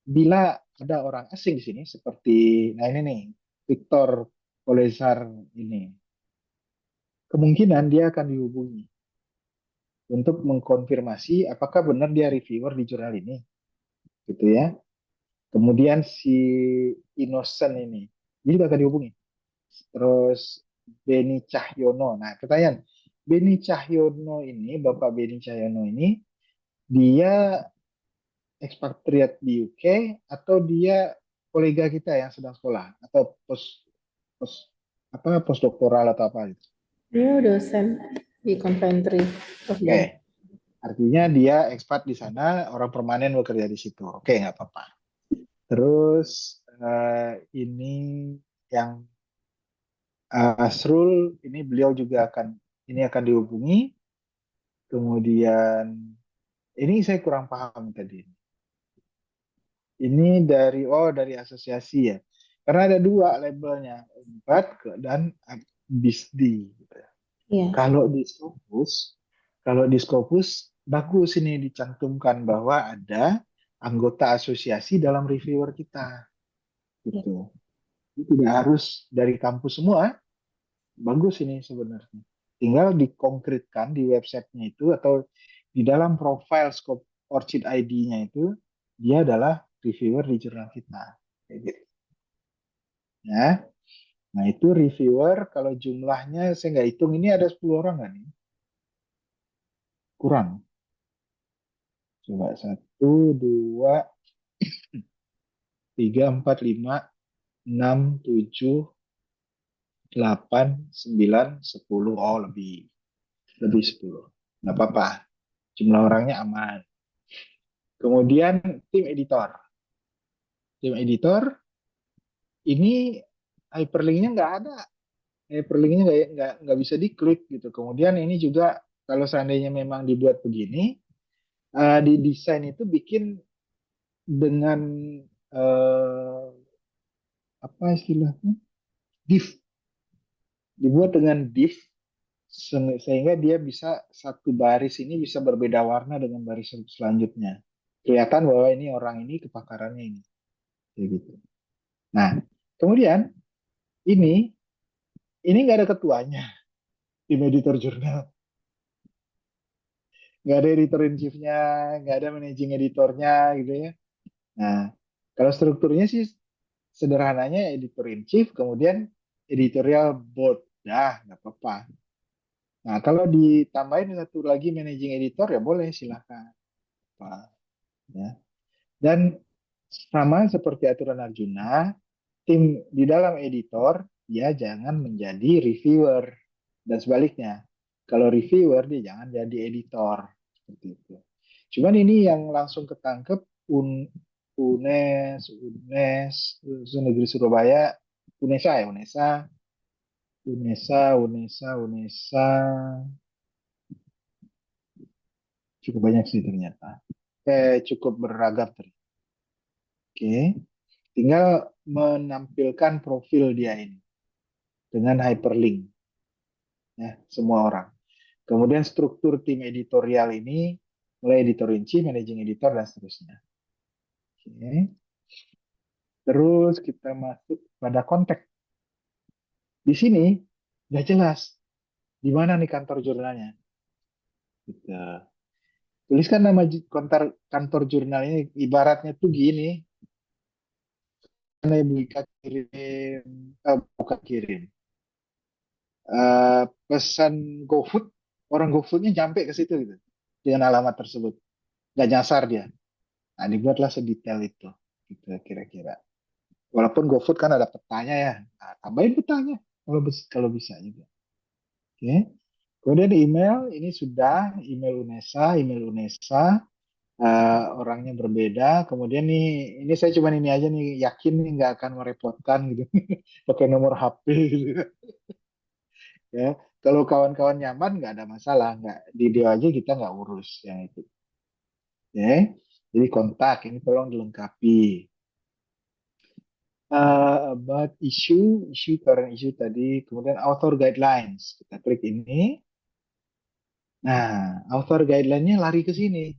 bila ada orang asing di sini seperti nah ini nih Victor Kolesar ini, kemungkinan dia akan dihubungi untuk mengkonfirmasi apakah benar dia reviewer di jurnal ini, gitu ya. Kemudian si Innocent ini, dia juga akan dihubungi. Terus Beni Cahyono. Nah, pertanyaan, Beni Cahyono ini, Bapak Beni Cahyono ini, dia ekspatriat di UK atau dia kolega kita yang sedang sekolah atau pos apa postdoktoral atau apa gitu. Dia dosen di Coventry of Oke, Dam. artinya dia ekspat di sana, orang permanen bekerja di situ. Oke, nggak apa-apa. Terus ini yang Asrul ini beliau juga akan dihubungi. Kemudian ini saya kurang paham tadi. Ini dari asosiasi ya. Karena ada dua labelnya, Unpad dan BISDI. Gitu. Iya, Kalau di Scopus, kalau di Scopus bagus ini dicantumkan bahwa ada anggota asosiasi dalam reviewer kita. iya, Gitu. Itu tidak harus dari kampus semua, bagus ini sebenarnya. Tinggal dikonkretkan di websitenya itu atau di dalam profile Scope Orchid ID-nya itu dia adalah reviewer di jurnal kita. Kayak gitu. Ya. Nah itu reviewer kalau jumlahnya saya nggak hitung ini ada 10 orang nggak nih? Kurang. Coba satu, dua, tiga, empat, lima, enam, tujuh, delapan, sembilan, sepuluh. Oh lebih 10. Nggak apa-apa. Jumlah orangnya aman. Kemudian tim editor. Tim editor ini hyperlinknya nggak ada. Hyperlinknya nggak bisa diklik gitu. Kemudian ini juga kalau seandainya memang dibuat begini, di desain itu bikin dengan eh, apa istilahnya div, dibuat dengan div sehingga dia bisa satu baris ini bisa berbeda warna dengan baris selanjutnya. Kelihatan bahwa ini orang ini kepakarannya ini, kayak gitu. Nah, kemudian ini ini nggak ada ketuanya tim editor jurnal, nggak ada editor in chief-nya, nggak ada managing editornya gitu ya. Nah, kalau strukturnya sih sederhananya editor in chief, kemudian editorial board, dah nggak apa-apa. Nah, kalau ditambahin satu lagi managing editor ya boleh silahkan. Pak. Ya. Dan sama seperti aturan Arjuna, tim di dalam editor dia jangan menjadi reviewer dan sebaliknya. Kalau reviewer dia jangan jadi editor seperti itu. Cuman ini yang langsung ketangkep Negeri Surabaya, UNESA ya, UNESA, cukup banyak sih ternyata. Cukup beragam ternyata. Oke, tinggal menampilkan profil dia ini dengan hyperlink ya semua orang. Kemudian struktur tim editorial ini mulai editor in chief, managing editor dan seterusnya. Oke. Terus kita masuk pada konteks. Di sini nggak jelas di mana nih kantor jurnalnya. Gitu. Tuliskan nama kantor jurnal ini ibaratnya tuh gini, karena Ibu Ika kirim, bukan kirim, pesan GoFood, orang GoFoodnya nyampe ke situ gitu, dengan alamat tersebut. Nggak nyasar dia. Nah, dibuatlah sedetail itu, gitu kira-kira. Walaupun GoFood kan ada petanya ya, nah, tambahin petanya kalau bisa juga. Oke. Kemudian email, ini sudah email UNESA, orangnya berbeda. Kemudian nih, ini saya cuma ini aja nih, yakin nih nggak akan merepotkan gitu, pakai nomor HP gitu ya. Kalau kawan-kawan nyaman nggak ada masalah, nggak di dia aja kita nggak urus yang itu. Oke. Jadi kontak ini tolong dilengkapi. About current issue tadi, kemudian author guidelines. Kita klik ini. Nah, author guideline-nya lari ke sini.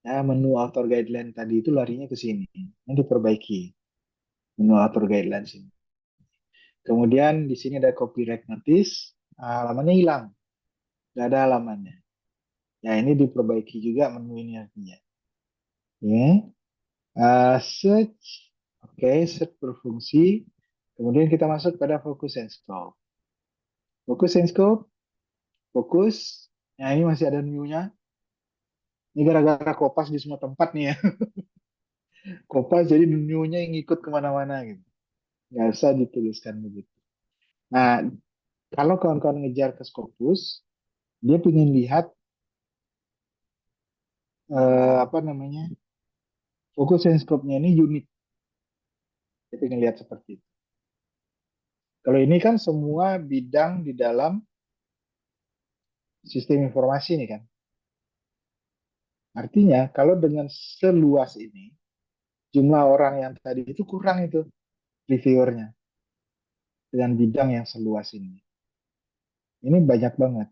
Ya, menu author guideline tadi itu larinya ke sini. Ini diperbaiki. Menu author guideline sini. Kemudian di sini ada copyright notice. Halamannya hilang. Nggak ada halamannya. Ya, ini diperbaiki juga menu ini artinya. Ya. Search. Oke, search berfungsi. Kemudian kita masuk pada focus and scope. Focus and scope. Fokus. Nah, ini masih ada new-nya. Ini gara-gara kopas di semua tempat nih ya. Kopas jadi new-nya yang ikut kemana-mana gitu. Nggak usah dituliskan begitu. Nah, kalau kawan-kawan ngejar ke Scopus, dia ingin lihat apa namanya, fokus and scope-nya ini unik. Dia ingin lihat seperti itu. Kalau ini kan semua bidang di dalam sistem informasi nih kan. Artinya kalau dengan seluas ini, jumlah orang yang tadi itu kurang itu reviewernya dengan bidang yang seluas ini. Ini banyak banget.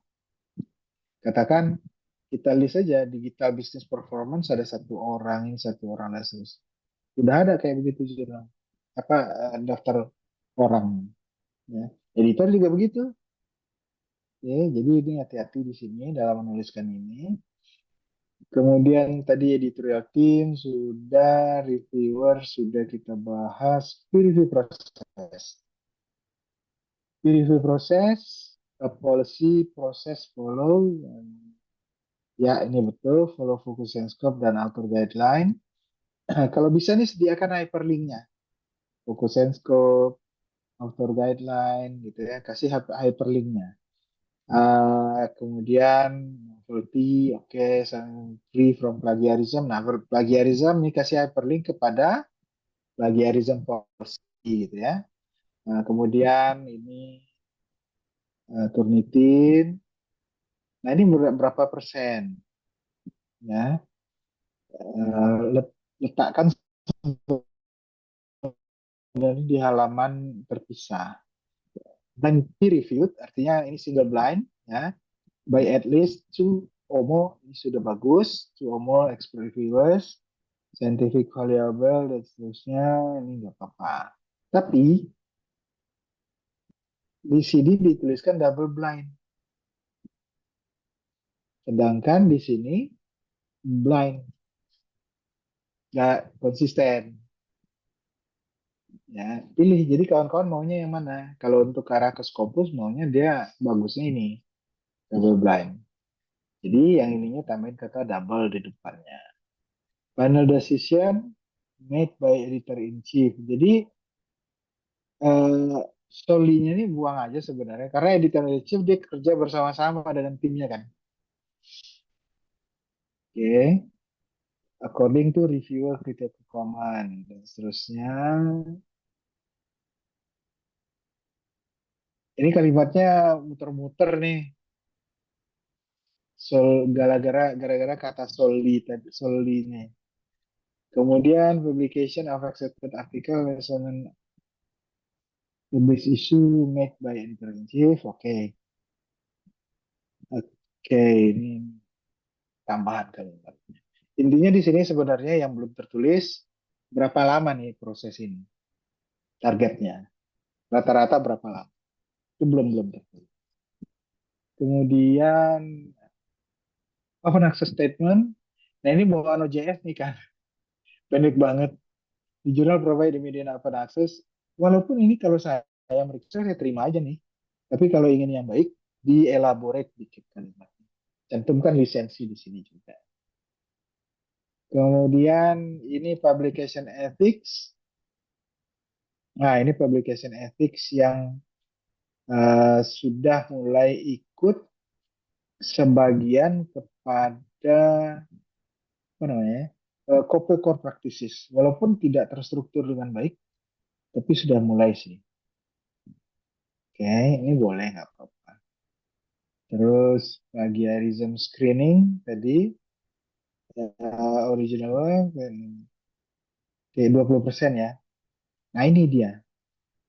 Katakan kita list saja digital business performance ada satu orang ini satu orang dan seterusnya. Sudah ada kayak begitu jurnal. Apa daftar orang ya. Editor juga begitu. Ya, jadi ini hati-hati di sini dalam menuliskan ini. Kemudian tadi editorial team sudah, reviewer sudah kita bahas, peer review proses. Peer review proses, policy proses follow. Ya, ini betul, follow focus and scope dan author guideline. Kalau bisa nih sediakan hyperlinknya, focus and scope, author guideline, gitu ya, kasih hyperlinknya. Kemudian novelty, oke, free from plagiarism. Nah, plagiarism ini kasih hyperlink kepada plagiarism policy, gitu ya. Nah, kemudian ini Turnitin. Nah, ini berapa persen? Ya, letakkan sebenarnya di halaman terpisah. Dan peer reviewed artinya ini single blind ya. By at least two OMO ini sudah bagus, two OMO expert reviewers, scientific valuable dan seterusnya ini nggak apa-apa. Tapi di sini dituliskan double blind, sedangkan di sini blind, nggak konsisten. Ya, pilih. Jadi kawan-kawan maunya yang mana? Kalau untuk ke arah ke Scopus maunya dia bagusnya ini double blind. Jadi yang ininya tambahin kata double di depannya. Final decision made by editor in chief. Jadi eh, solinya ini buang aja sebenarnya karena editor in chief dia kerja bersama-sama dengan timnya kan. Oke, okay. According to reviewer critical command dan seterusnya. Ini kalimatnya muter-muter nih. Gara-gara kata soli tadi soli nih. Kemudian publication of accepted article resonant published issue made by editor in chief. Oke. Okay. Oke, okay. Ini tambahan kalimat. Intinya di sini sebenarnya yang belum tertulis berapa lama nih proses ini, targetnya, rata-rata berapa lama, itu belum tertulis. Kemudian open access statement, nah ini bawaan OJS nih kan, pendek banget. Di jurnal provide immediate open access, walaupun ini kalau saya meriksa saya terima aja nih, tapi kalau ingin yang baik, dielaborate dikit kalimatnya. Cantumkan lisensi di sini juga. Kemudian ini publication ethics. Nah, ini publication ethics yang sudah mulai ikut sebagian kepada apa namanya corporate core practices, walaupun tidak terstruktur dengan baik, tapi sudah mulai sih. Oke, ini boleh nggak apa-apa. Terus plagiarism screening tadi original kayak 20% ya. Nah ini dia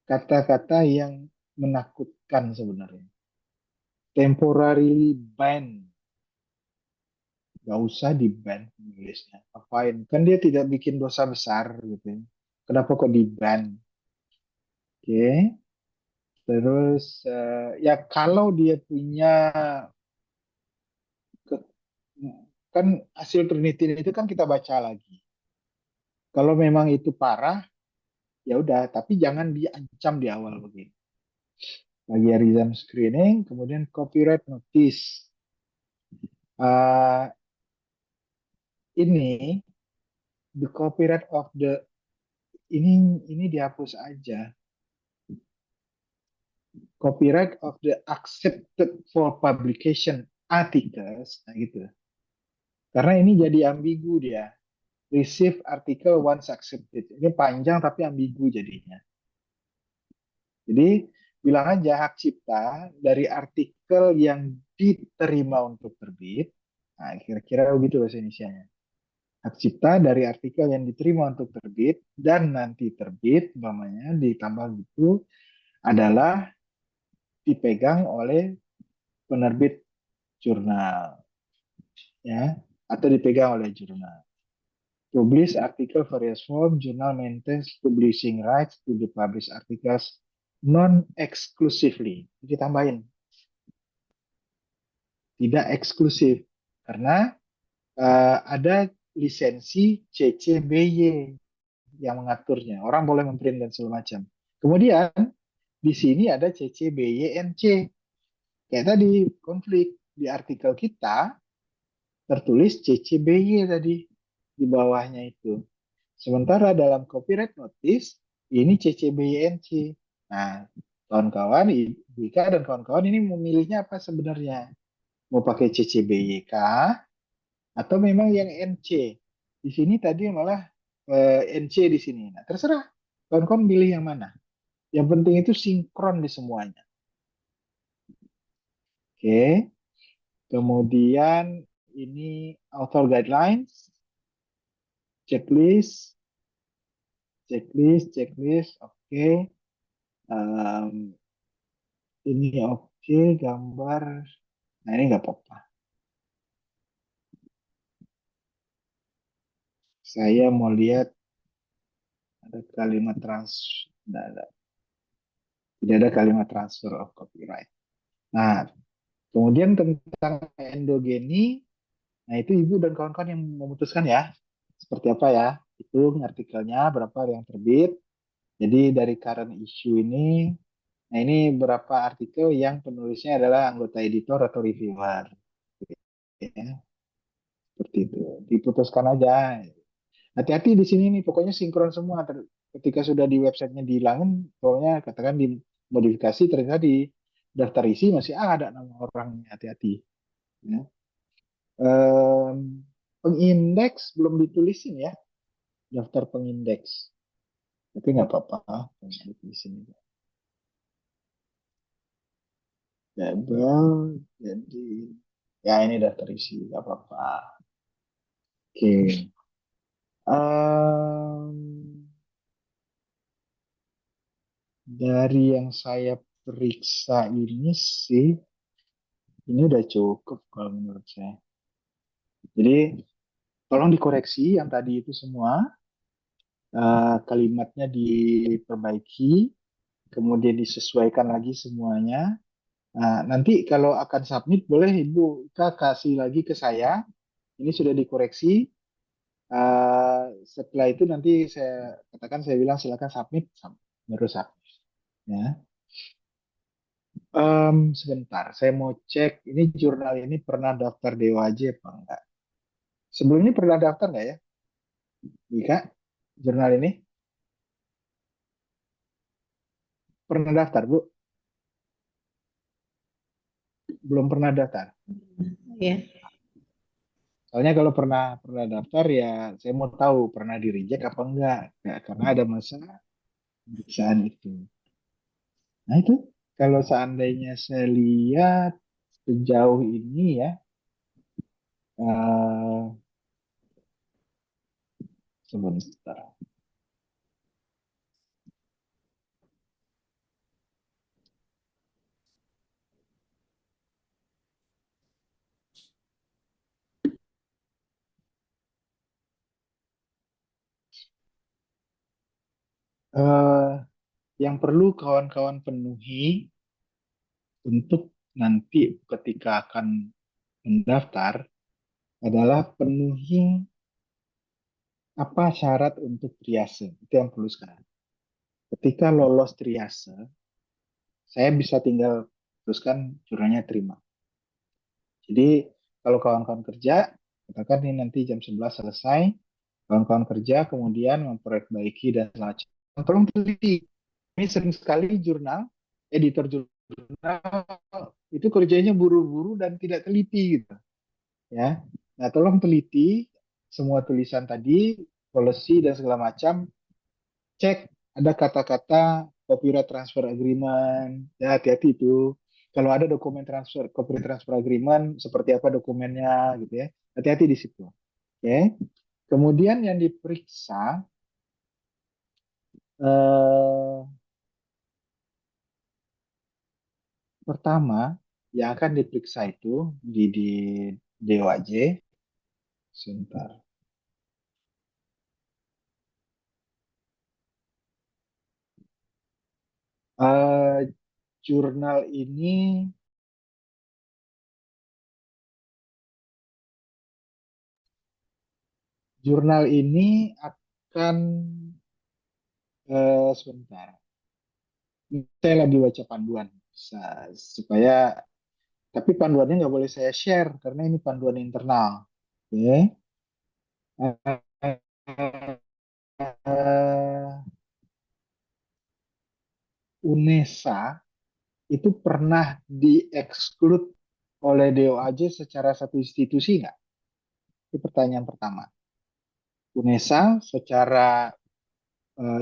kata-kata yang menakutkan sebenarnya. Temporarily banned. Gak usah di ban penulisnya. Apain? Kan dia tidak bikin dosa besar gitu ya. Kenapa kok di ban? Oke. Terus ya kalau dia punya ke- kan hasil penelitian itu kan kita baca lagi. Kalau memang itu parah, ya udah. Tapi jangan diancam di awal begini. Plagiarism screening, kemudian copyright notice. Eh, ini the copyright of the ini dihapus aja. Copyright of the accepted for publication articles, nah gitu. Karena ini jadi ambigu dia. Receive article once accepted. Ini panjang tapi ambigu jadinya. Jadi bilang aja hak cipta dari artikel yang diterima untuk terbit. Nah, kira-kira begitu bahasa Indonesia-nya. Hak cipta dari artikel yang diterima untuk terbit dan nanti terbit, umpamanya ditambah gitu, adalah dipegang oleh penerbit jurnal, ya, atau dipegang oleh jurnal. Publish article various form, journal maintains publishing rights to the published articles non-exclusively. Ditambahin, tidak eksklusif. Karena ada lisensi CCBY yang mengaturnya. Orang boleh memprint dan segala macam. Kemudian di sini ada CCBYNC. Kayak tadi konflik di artikel kita tertulis CCBY tadi di bawahnya itu. Sementara dalam copyright notice ini CCBYNC. Nah, kawan-kawan, Ika dan kawan-kawan ini memilihnya apa sebenarnya? Mau pakai CCBYK atau memang yang NC? Di sini tadi malah NC di sini. Nah, terserah kawan-kawan pilih yang mana. Yang penting itu sinkron di semuanya. Oke. Kemudian ini author guidelines, checklist, checklist. Oke. Um, ini oke, gambar. Nah, ini nggak apa-apa. Saya mau lihat ada kalimat tidak ada kalimat transfer of copyright. Nah, kemudian tentang endogeni, nah itu ibu dan kawan-kawan yang memutuskan ya, seperti apa ya. Itu artikelnya, berapa yang terbit. Jadi dari current issue ini, nah ini berapa artikel yang penulisnya adalah anggota editor atau reviewer. Ya, seperti itu. Diputuskan aja. Hati-hati di sini nih, pokoknya sinkron semua. Ketika sudah di websitenya dihilangin, pokoknya katakan dimodifikasi, ternyata di daftar isi masih ada nama orangnya. Hati-hati. Ya. Em, Pengindeks belum ditulisin ya, daftar pengindeks. Tapi nggak apa-apa, ditulisin. Label, jadi ya ini daftar isi, nggak apa-apa. Oke. Em, dari yang saya periksa ini sih, ini udah cukup kalau menurut saya. Jadi tolong dikoreksi yang tadi itu semua, kalimatnya diperbaiki, kemudian disesuaikan lagi semuanya. Nah, nanti kalau akan submit boleh Ibu Ika kasih lagi ke saya. Ini sudah dikoreksi. Setelah itu nanti saya katakan saya bilang silakan submit, baru submit. Ya. Sebentar, saya mau cek ini jurnal ini pernah daftar DOAJ apa enggak? Sebelumnya pernah daftar nggak ya, Ika? Jurnal ini pernah daftar, Bu? Belum pernah daftar. Ya. Soalnya kalau pernah pernah daftar ya saya mau tahu pernah di reject apa enggak. Ya, karena ada masalah pemeriksaan itu. Nah itu kalau seandainya saya lihat sejauh ini ya, eh, sebentar. Eh, yang perlu kawan-kawan penuhi untuk nanti ketika akan mendaftar adalah penuhi apa syarat untuk triase. Itu yang perlu sekarang. Ketika lolos triase, saya bisa tinggal teruskan jurnalnya terima. Jadi kalau kawan-kawan kerja, katakan ini nanti jam 11 selesai, kawan-kawan kerja kemudian memperbaiki dan semacam. Tolong teliti. Ini sering sekali jurnal, editor jurnal itu kerjanya buru-buru dan tidak teliti gitu ya. Nah, tolong teliti semua tulisan tadi, policy dan segala macam, cek ada kata-kata copyright transfer agreement, ya hati-hati itu. Kalau ada dokumen transfer, copyright transfer agreement, seperti apa dokumennya gitu ya. Hati-hati di situ. Oke. Kemudian yang diperiksa eh, pertama yang akan diperiksa itu di DOAJ sebentar. Eh, jurnal ini jurnal ini akan sebentar. Saya lagi baca panduan supaya tapi panduannya nggak boleh saya share karena ini panduan internal. Oke. UNESA itu pernah dieksklud oleh DOAJ secara satu institusi nggak? Itu pertanyaan pertama. UNESA secara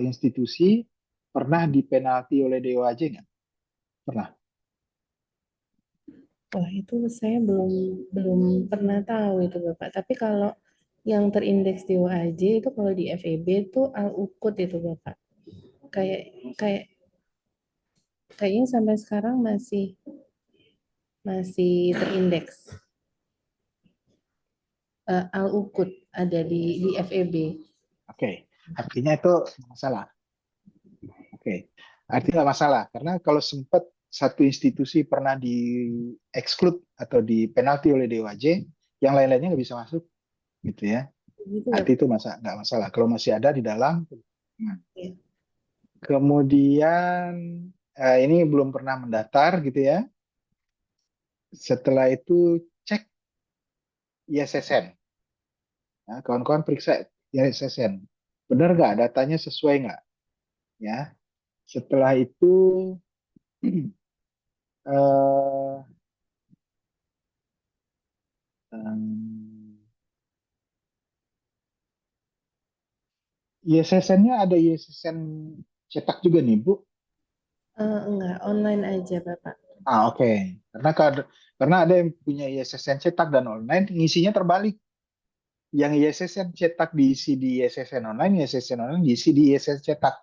institusi pernah dipenalti oleh DOAJ nggak? Pernah. Wah, itu saya belum belum pernah tahu itu Bapak. Tapi kalau yang terindeks di OAJ itu kalau di FEB itu Al-Uqud itu Bapak. Kayak kayak kayaknya sampai sekarang masih masih terindeks. Al-Uqud ada di FEB. Oke. Artinya itu masalah. Oke, artinya nggak masalah karena kalau sempat satu institusi pernah di exclude atau di penalti oleh DOAJ, yang lain-lainnya nggak bisa masuk, gitu ya. Gitu ya Arti Pak. itu nggak masalah. Kalau masih ada di dalam. Nah, Ya. kemudian ini belum pernah mendaftar, gitu ya. Setelah itu cek ISSN. Nah, kawan-kawan periksa ISSN. Benar nggak datanya sesuai nggak? Ya. Setelah itu eh, em, ISSN-nya ada ISSN cetak juga nih, Bu. Enggak, online aja Bapak. Oke. Karena ada yang punya ISSN cetak dan online, ngisinya terbalik. Yang ISSN cetak diisi di ISSN online, ISSN online diisi di ISSN cetak.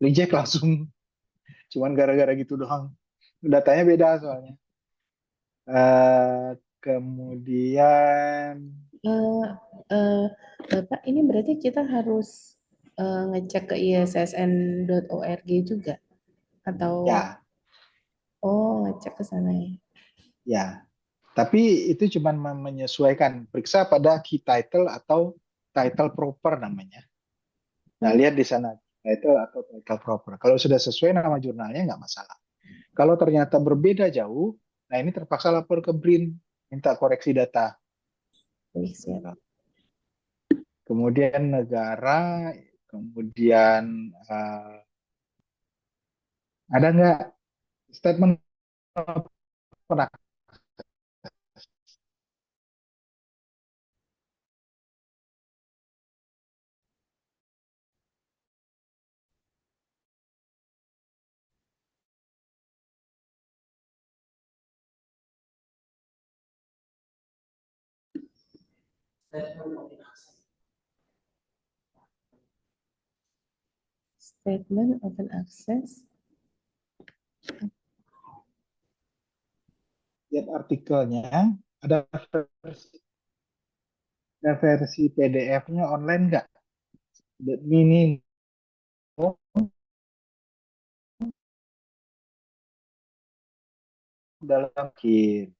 Reject langsung. Cuman gara-gara gitu doang. Datanya beda soalnya. Kemudian Eh, eh, Bapak, ini berarti kita harus ngecek ke issn.org juga atau ya, oh ngecek ke sana ya. ya. Tapi itu cuma menyesuaikan. Periksa pada key title atau title proper namanya. Nah, Hmm, lihat di sana title atau title proper. Kalau sudah sesuai nama jurnalnya nggak masalah. Kalau ternyata berbeda jauh, nah ini terpaksa lapor ke BRIN, minta koreksi data. baik, siap. Kemudian negara, kemudian ada nggak statement pernah Statement open access. lihat artikelnya, ada versi, ada versi PDF-nya online nggak? Minimum dalam akhir.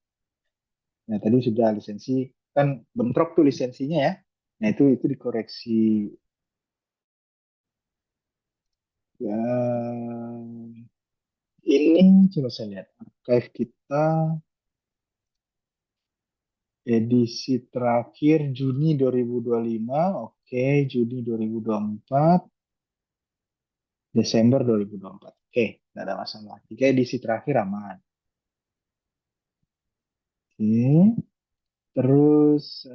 Nah, tadi sudah lisensi, kan bentrok tuh lisensinya ya. Nah, itu dikoreksi. Ya, ini coba saya lihat. Archive kita edisi terakhir Juni 2025. Oke, Juni 2024, Desember 2024. Oke, tidak ada masalah. Jika edisi terakhir aman. Oke, terus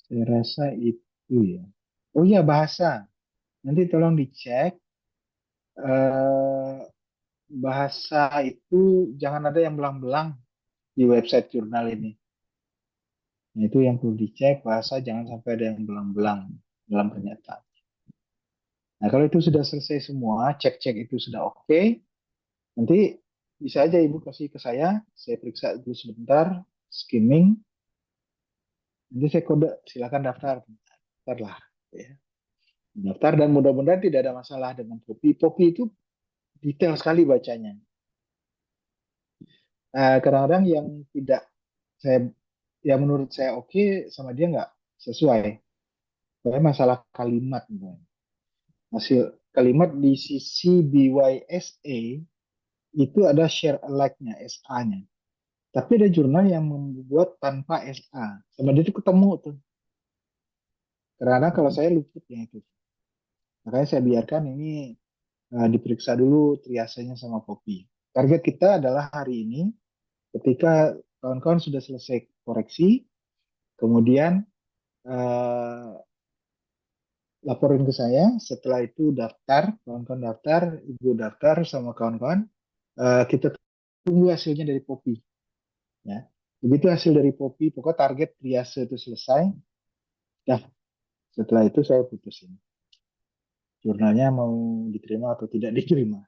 saya rasa itu ya. Oh iya, bahasa. Nanti tolong dicek eh, bahasa itu jangan ada yang belang-belang di website jurnal ini. Nah, itu yang perlu dicek, bahasa jangan sampai ada yang belang-belang dalam pernyataan. Nah, kalau itu sudah selesai semua, cek-cek itu sudah oke, nanti bisa aja Ibu kasih ke saya periksa dulu sebentar, skimming, nanti saya kode, silakan daftar. Daftar lah. Ya. Daftar dan mudah-mudahan tidak ada masalah dengan Poppy. Poppy itu detail sekali bacanya. Kadang-kadang yang tidak saya, yang menurut saya oke sama dia nggak sesuai. Kayak masalah kalimat. Hasil kalimat di sisi BYSA itu ada share alike-nya, SA-nya. Tapi ada jurnal yang membuat tanpa SA. Sama dia itu ketemu tuh. Karena kalau saya luput yang itu. Makanya saya biarkan ini diperiksa dulu triasenya sama kopi. Target kita adalah hari ini ketika kawan-kawan sudah selesai koreksi, kemudian eh, laporin ke saya. Setelah itu daftar, kawan-kawan daftar, ibu daftar sama kawan-kawan. Kita tunggu hasilnya dari Poppy. Ya. Begitu hasil dari Poppy, pokok target triase itu selesai. Dah, setelah itu saya putusin. Jurnalnya mau diterima atau tidak diterima.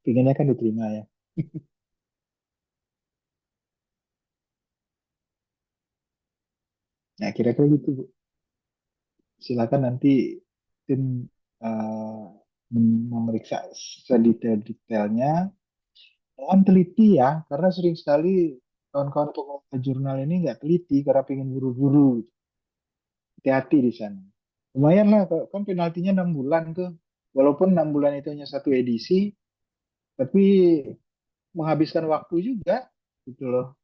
Pinginnya kan diterima ya. Nah, kira-kira gitu, Bu. Silakan nanti tim eh, memeriksa sedetail-detailnya. Mohon teliti ya, karena sering sekali kawan-kawan pengelola jurnal ini nggak teliti karena pengen buru-buru. Hati-hati di sana. Lumayan lah, kan penaltinya 6 bulan tuh. Walaupun 6 bulan itu hanya satu edisi, tapi menghabiskan waktu juga, gitu loh.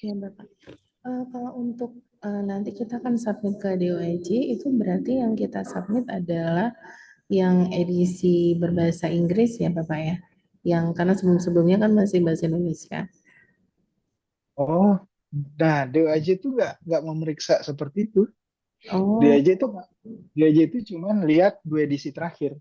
Ya, Bapak. Kalau untuk nanti kita kan submit ke DOIJ, itu berarti yang kita submit adalah yang edisi berbahasa Inggris ya, Bapak ya? Yang karena sebelum-sebelumnya kan masih bahasa Indonesia. Oh, nah DOAJ itu nggak memeriksa seperti itu. Oh, DOAJ itu DOAJ itu cuma lihat dua edisi terakhir.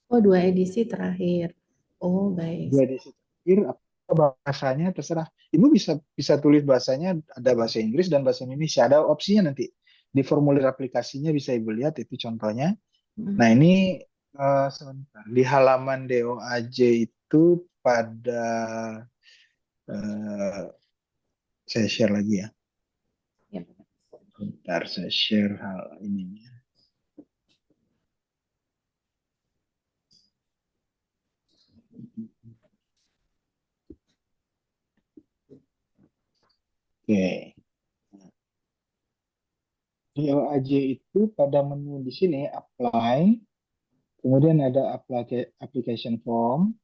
oh dua edisi terakhir. Oh, baik. Dua edisi terakhir apa bahasanya terserah. Ibu bisa bisa tulis bahasanya ada bahasa Inggris dan bahasa Indonesia. Ada opsinya nanti di formulir aplikasinya bisa Ibu lihat itu contohnya. Hmm. Nah, ini sebentar di halaman DOAJ itu pada eh, saya share lagi ya. Ya. Bentar saya share hal ini. Oke. DOAJ itu pada menu di sini apply, kemudian ada application form.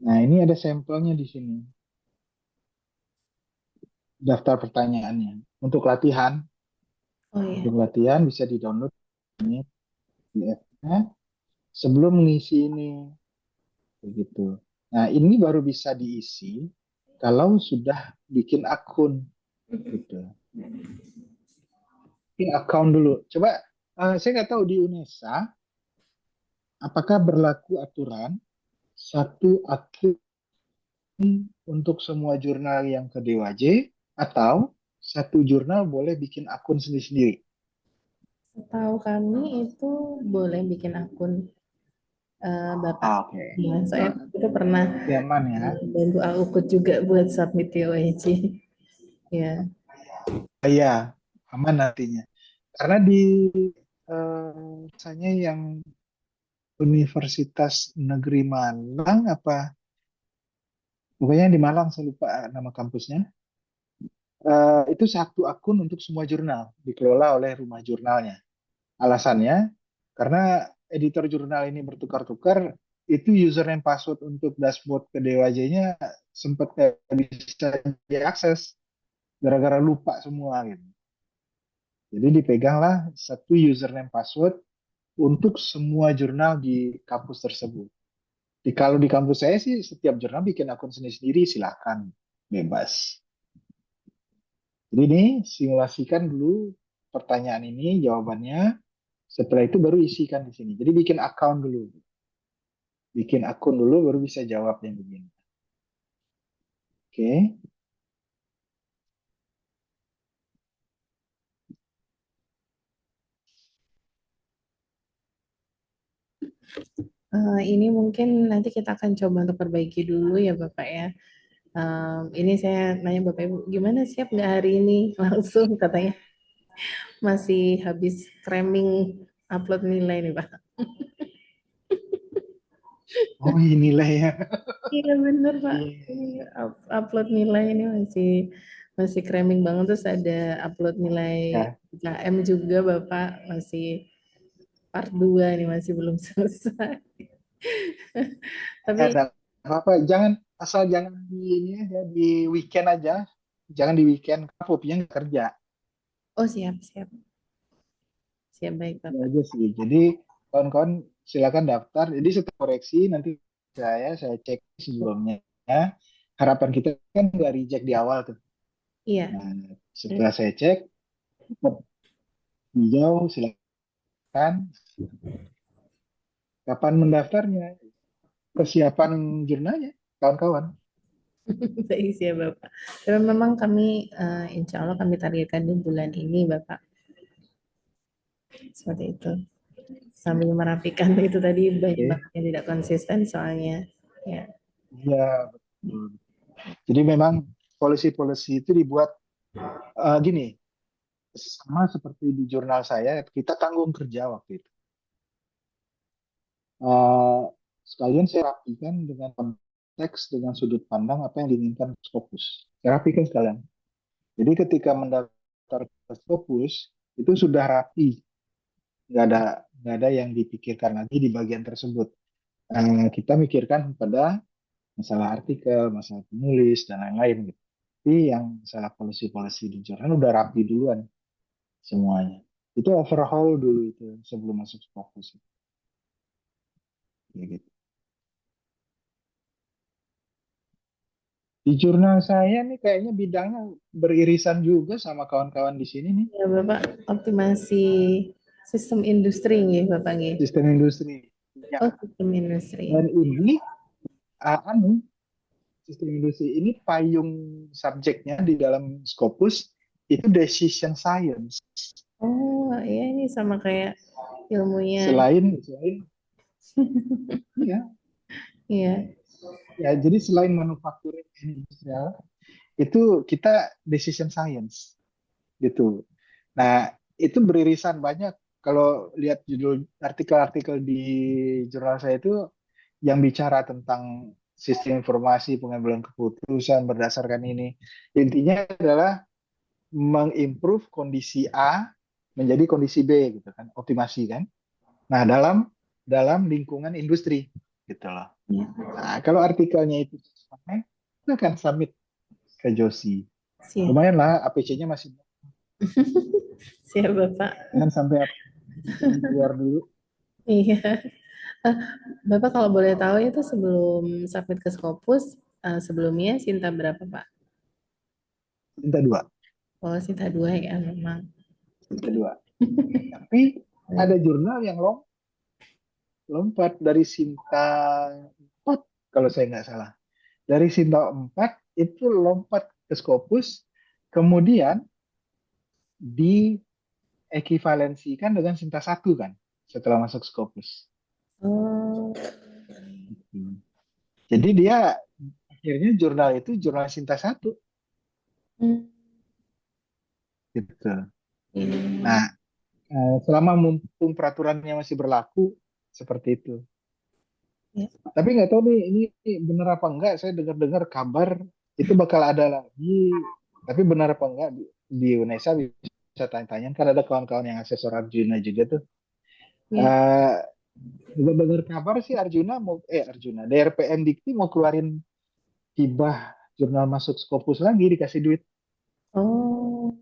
Nah, ini ada sampelnya di sini. Daftar pertanyaannya. Oh ya. Untuk latihan bisa di-download ini PDF-nya sebelum mengisi ini begitu. Nah, ini baru bisa diisi kalau sudah bikin akun gitu. Bikin akun dulu. Coba saya nggak tahu di UNESA apakah berlaku aturan satu akun untuk semua jurnal yang ke DWJ atau satu jurnal boleh bikin akun sendiri-sendiri. Tahu kami itu boleh bikin akun Bapak. Oke. Ya, saya itu pernah Nyaman ya. bantu Aukut juga buat submit DOIJ. Ya. Iya, aman nantinya. Karena di misalnya yang Universitas Negeri Malang apa, pokoknya di Malang saya lupa nama kampusnya. Itu satu akun untuk semua jurnal dikelola oleh rumah jurnalnya. Alasannya karena editor jurnal ini bertukar-tukar, itu username password untuk dashboard ke DWJ-nya sempat nggak bisa diakses gara-gara lupa semua gitu. Jadi dipeganglah satu username password untuk semua jurnal di kampus tersebut. Kalau di kampus saya sih setiap jurnal bikin akun sendiri-sendiri, silahkan, bebas. Jadi ini simulasikan dulu pertanyaan ini, jawabannya. Setelah itu baru isikan di sini. Jadi bikin account dulu. Bikin akun dulu baru bisa jawab yang begini. Oke. Ini mungkin nanti kita akan coba untuk perbaiki dulu ya Bapak ya. Ini saya nanya Bapak Ibu, gimana siap nggak hari ini? Langsung katanya masih habis cramming upload nilai nih Pak. Oh inilah ya. Iya bener Pak. Iya, Ini iya. upload nilai ini masih masih cramming banget, terus ada upload nilai Ya, UKM juga Bapak, masih part 2 ini masih belum selesai. ya, Tapi nggak apa-apa. Jangan asal jangan di ini ya di weekend aja. Jangan di weekend. Karena Popinya nggak kerja. oh siap siap siap baik Itu Bapak. aja sih. Jadi kawan-kawan silakan daftar. Jadi setelah koreksi nanti saya cek sebelumnya. Harapan kita kan nggak reject di awal tuh. Iya. Nah, setelah saya cek, hijau silakan. Kapan mendaftarnya? Persiapan jurnalnya, kawan-kawan. Baik siap Bapak. Dan memang kami insya Allah kami targetkan di bulan ini Bapak. Seperti itu. Sambil merapikan itu tadi banyak Oke. banget yang tidak konsisten soalnya. Ya. Iya, betul. Jadi memang polisi-polisi itu dibuat gini, sama seperti di jurnal saya, kita tanggung kerja waktu itu. Eh, Sekalian saya rapikan dengan konteks, dengan sudut pandang apa yang diinginkan Scopus. Saya rapikan sekalian. Jadi ketika mendaftar ke Scopus, itu sudah rapi, nggak ada yang dipikirkan lagi di bagian tersebut. Kita mikirkan pada masalah artikel, masalah penulis, dan lain-lain gitu. Tapi yang masalah policy-policy di jurnal udah rapi duluan semuanya. Itu overhaul dulu itu sebelum masuk fokus. Ya, gitu. Di jurnal saya nih kayaknya bidangnya beririsan juga sama kawan-kawan di sini nih. Ya Bapak, optimasi sistem industri nih Bapak nih. Sistem industri. Ya. Oh, sistem industri. Dan ini sistem industri ini payung subjeknya di dalam Scopus itu decision science. Oh, iya ini sama kayak ilmunya. Selain iya, Iya. ya jadi selain manufacturing industrial itu kita decision science gitu. Nah, itu beririsan banyak. Kalau lihat judul artikel-artikel di jurnal saya itu yang bicara tentang sistem informasi pengambilan keputusan berdasarkan ini. Intinya adalah mengimprove kondisi A menjadi kondisi B gitu kan, optimasi kan. Nah, dalam dalam lingkungan industri gitu loh. Iya. Nah, kalau artikelnya itu selesai, itu akan submit ke Josi. Siap. Lumayan lah, APC-nya masih Siap Bapak. jangan sampai APC keluar dulu. Iya. Eh, Bapak kalau boleh tahu itu sebelum submit ke Scopus, sebelumnya Sinta berapa Pak? Minta dua, Oh, Sinta 2 ya memang. minta dua. Tapi ada jurnal yang lompat dari Sinta 4 kalau saya nggak salah. Dari Sinta 4 itu lompat ke Scopus, kemudian diekivalensikan dengan Sinta 1 kan setelah masuk Scopus. Oh, Hmm. Jadi dia akhirnya jurnal itu jurnal Sinta 1 hmm, gitu. iya. Nah, selama mumpung peraturannya masih berlaku seperti itu. Ya. Tapi nggak tahu nih ini benar apa enggak. Saya dengar-dengar kabar itu bakal ada lagi. Tapi benar apa enggak di UNESA bisa tanya-tanya. Kan ada kawan-kawan yang asesor Arjuna juga tuh. Ya. Eh dengar kabar sih Arjuna DRPM Dikti mau keluarin hibah jurnal masuk Scopus lagi dikasih duit. Oh,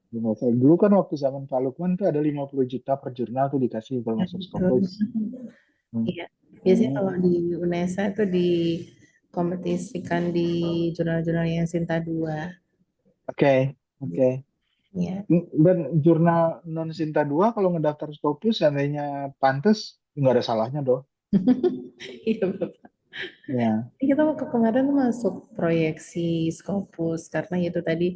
Dulu kan waktu zaman Pak Lukman tuh ada 50 juta per jurnal tuh dikasih kalau ya masuk betul. Scopus. Hmm. Iya. Biasanya kalau di Hmm. UNESA itu dikompetisikan di jurnal-jurnal yang Sinta 2. Oke, oke. Ya. Dan jurnal non Sinta 2 kalau ngedaftar Scopus seandainya pantas nggak ada salahnya dong. Iya, Bapak. Ya, Kita waktu kemarin tuh masuk proyeksi Scopus karena itu tadi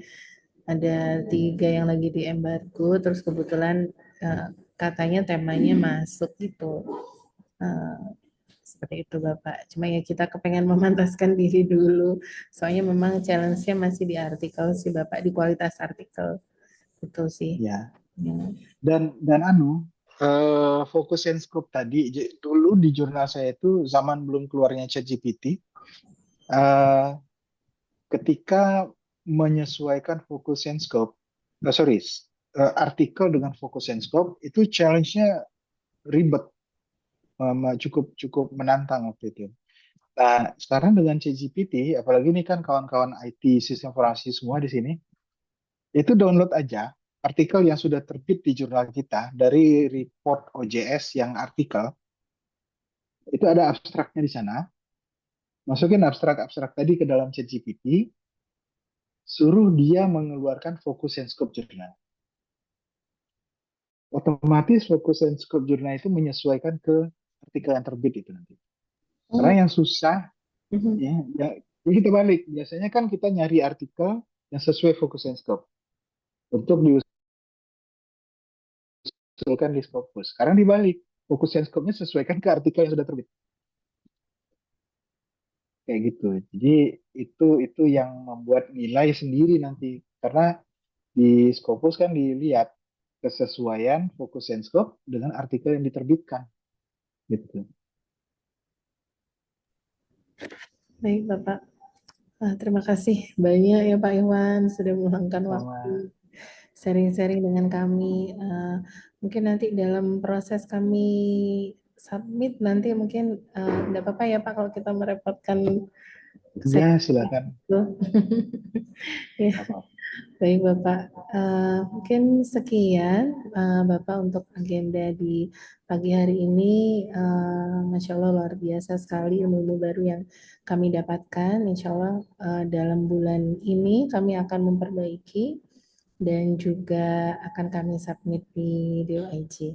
ada 3 yang lagi di embargo, terus kebetulan eh, katanya temanya masuk gitu. Eh, Seperti itu Bapak. Cuma ya kita kepengen memantaskan diri dulu. Soalnya memang challenge-nya masih di artikel sih Bapak, di kualitas artikel. Itu sih. ya. Ya. Dan fokus and scope tadi dulu di jurnal saya itu zaman belum keluarnya ChatGPT, eh, ketika menyesuaikan fokus and scope, artikel dengan fokus and scope itu challenge-nya ribet, cukup cukup menantang waktu itu. Nah, sekarang dengan ChatGPT, apalagi ini kan kawan-kawan IT sistem informasi semua di sini, itu download aja artikel yang sudah terbit di jurnal kita dari report OJS yang artikel, itu ada abstraknya di sana. Masukin abstrak-abstrak tadi ke dalam ChatGPT, suruh dia mengeluarkan fokus and scope jurnal. Otomatis fokus and scope jurnal itu menyesuaikan ke artikel yang terbit itu nanti. Oh, Karena yang susah, mhm. ya kita balik. Biasanya kan kita nyari artikel yang sesuai fokus and scope untuk diusulkan di Scopus. Sekarang dibalik, fokus and scope-nya sesuaikan ke artikel yang sudah terbit. Kayak gitu. Jadi itu yang membuat nilai sendiri nanti. Karena di Scopus kan dilihat kesesuaian fokus and scope dengan artikel yang diterbitkan. Gitu. Baik Bapak. Terima kasih banyak ya Pak Iwan sudah meluangkan waktu Sama, sharing-sharing dengan kami. Mungkin nanti dalam proses kami submit nanti mungkin tidak apa-apa ya Pak kalau kita merepotkan saya ya silakan. itu. Ya, Nggak apa-apa. baik Bapak. Mungkin sekian Bapak untuk agenda di pagi hari ini. Masya Allah luar biasa sekali ilmu-ilmu baru yang kami dapatkan. Insya Allah dalam bulan ini kami akan memperbaiki dan juga akan kami submit di DOIJ.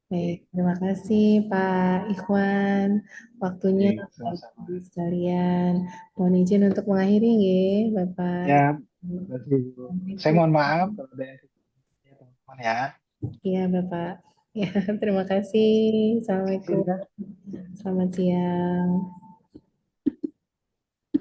Baik, Oke. terima kasih Pak Ikhwan. Waktunya Baik, sama-sama. bagi sekalian. Mohon izin untuk mengakhiri ya, Bapak. Ya, berarti saya Assalamualaikum. mohon maaf kalau ada yang ya, teman-teman ya. Iya, Bapak. Ya, terima kasih. Kasih Assalamualaikum. ya. Selamat siang.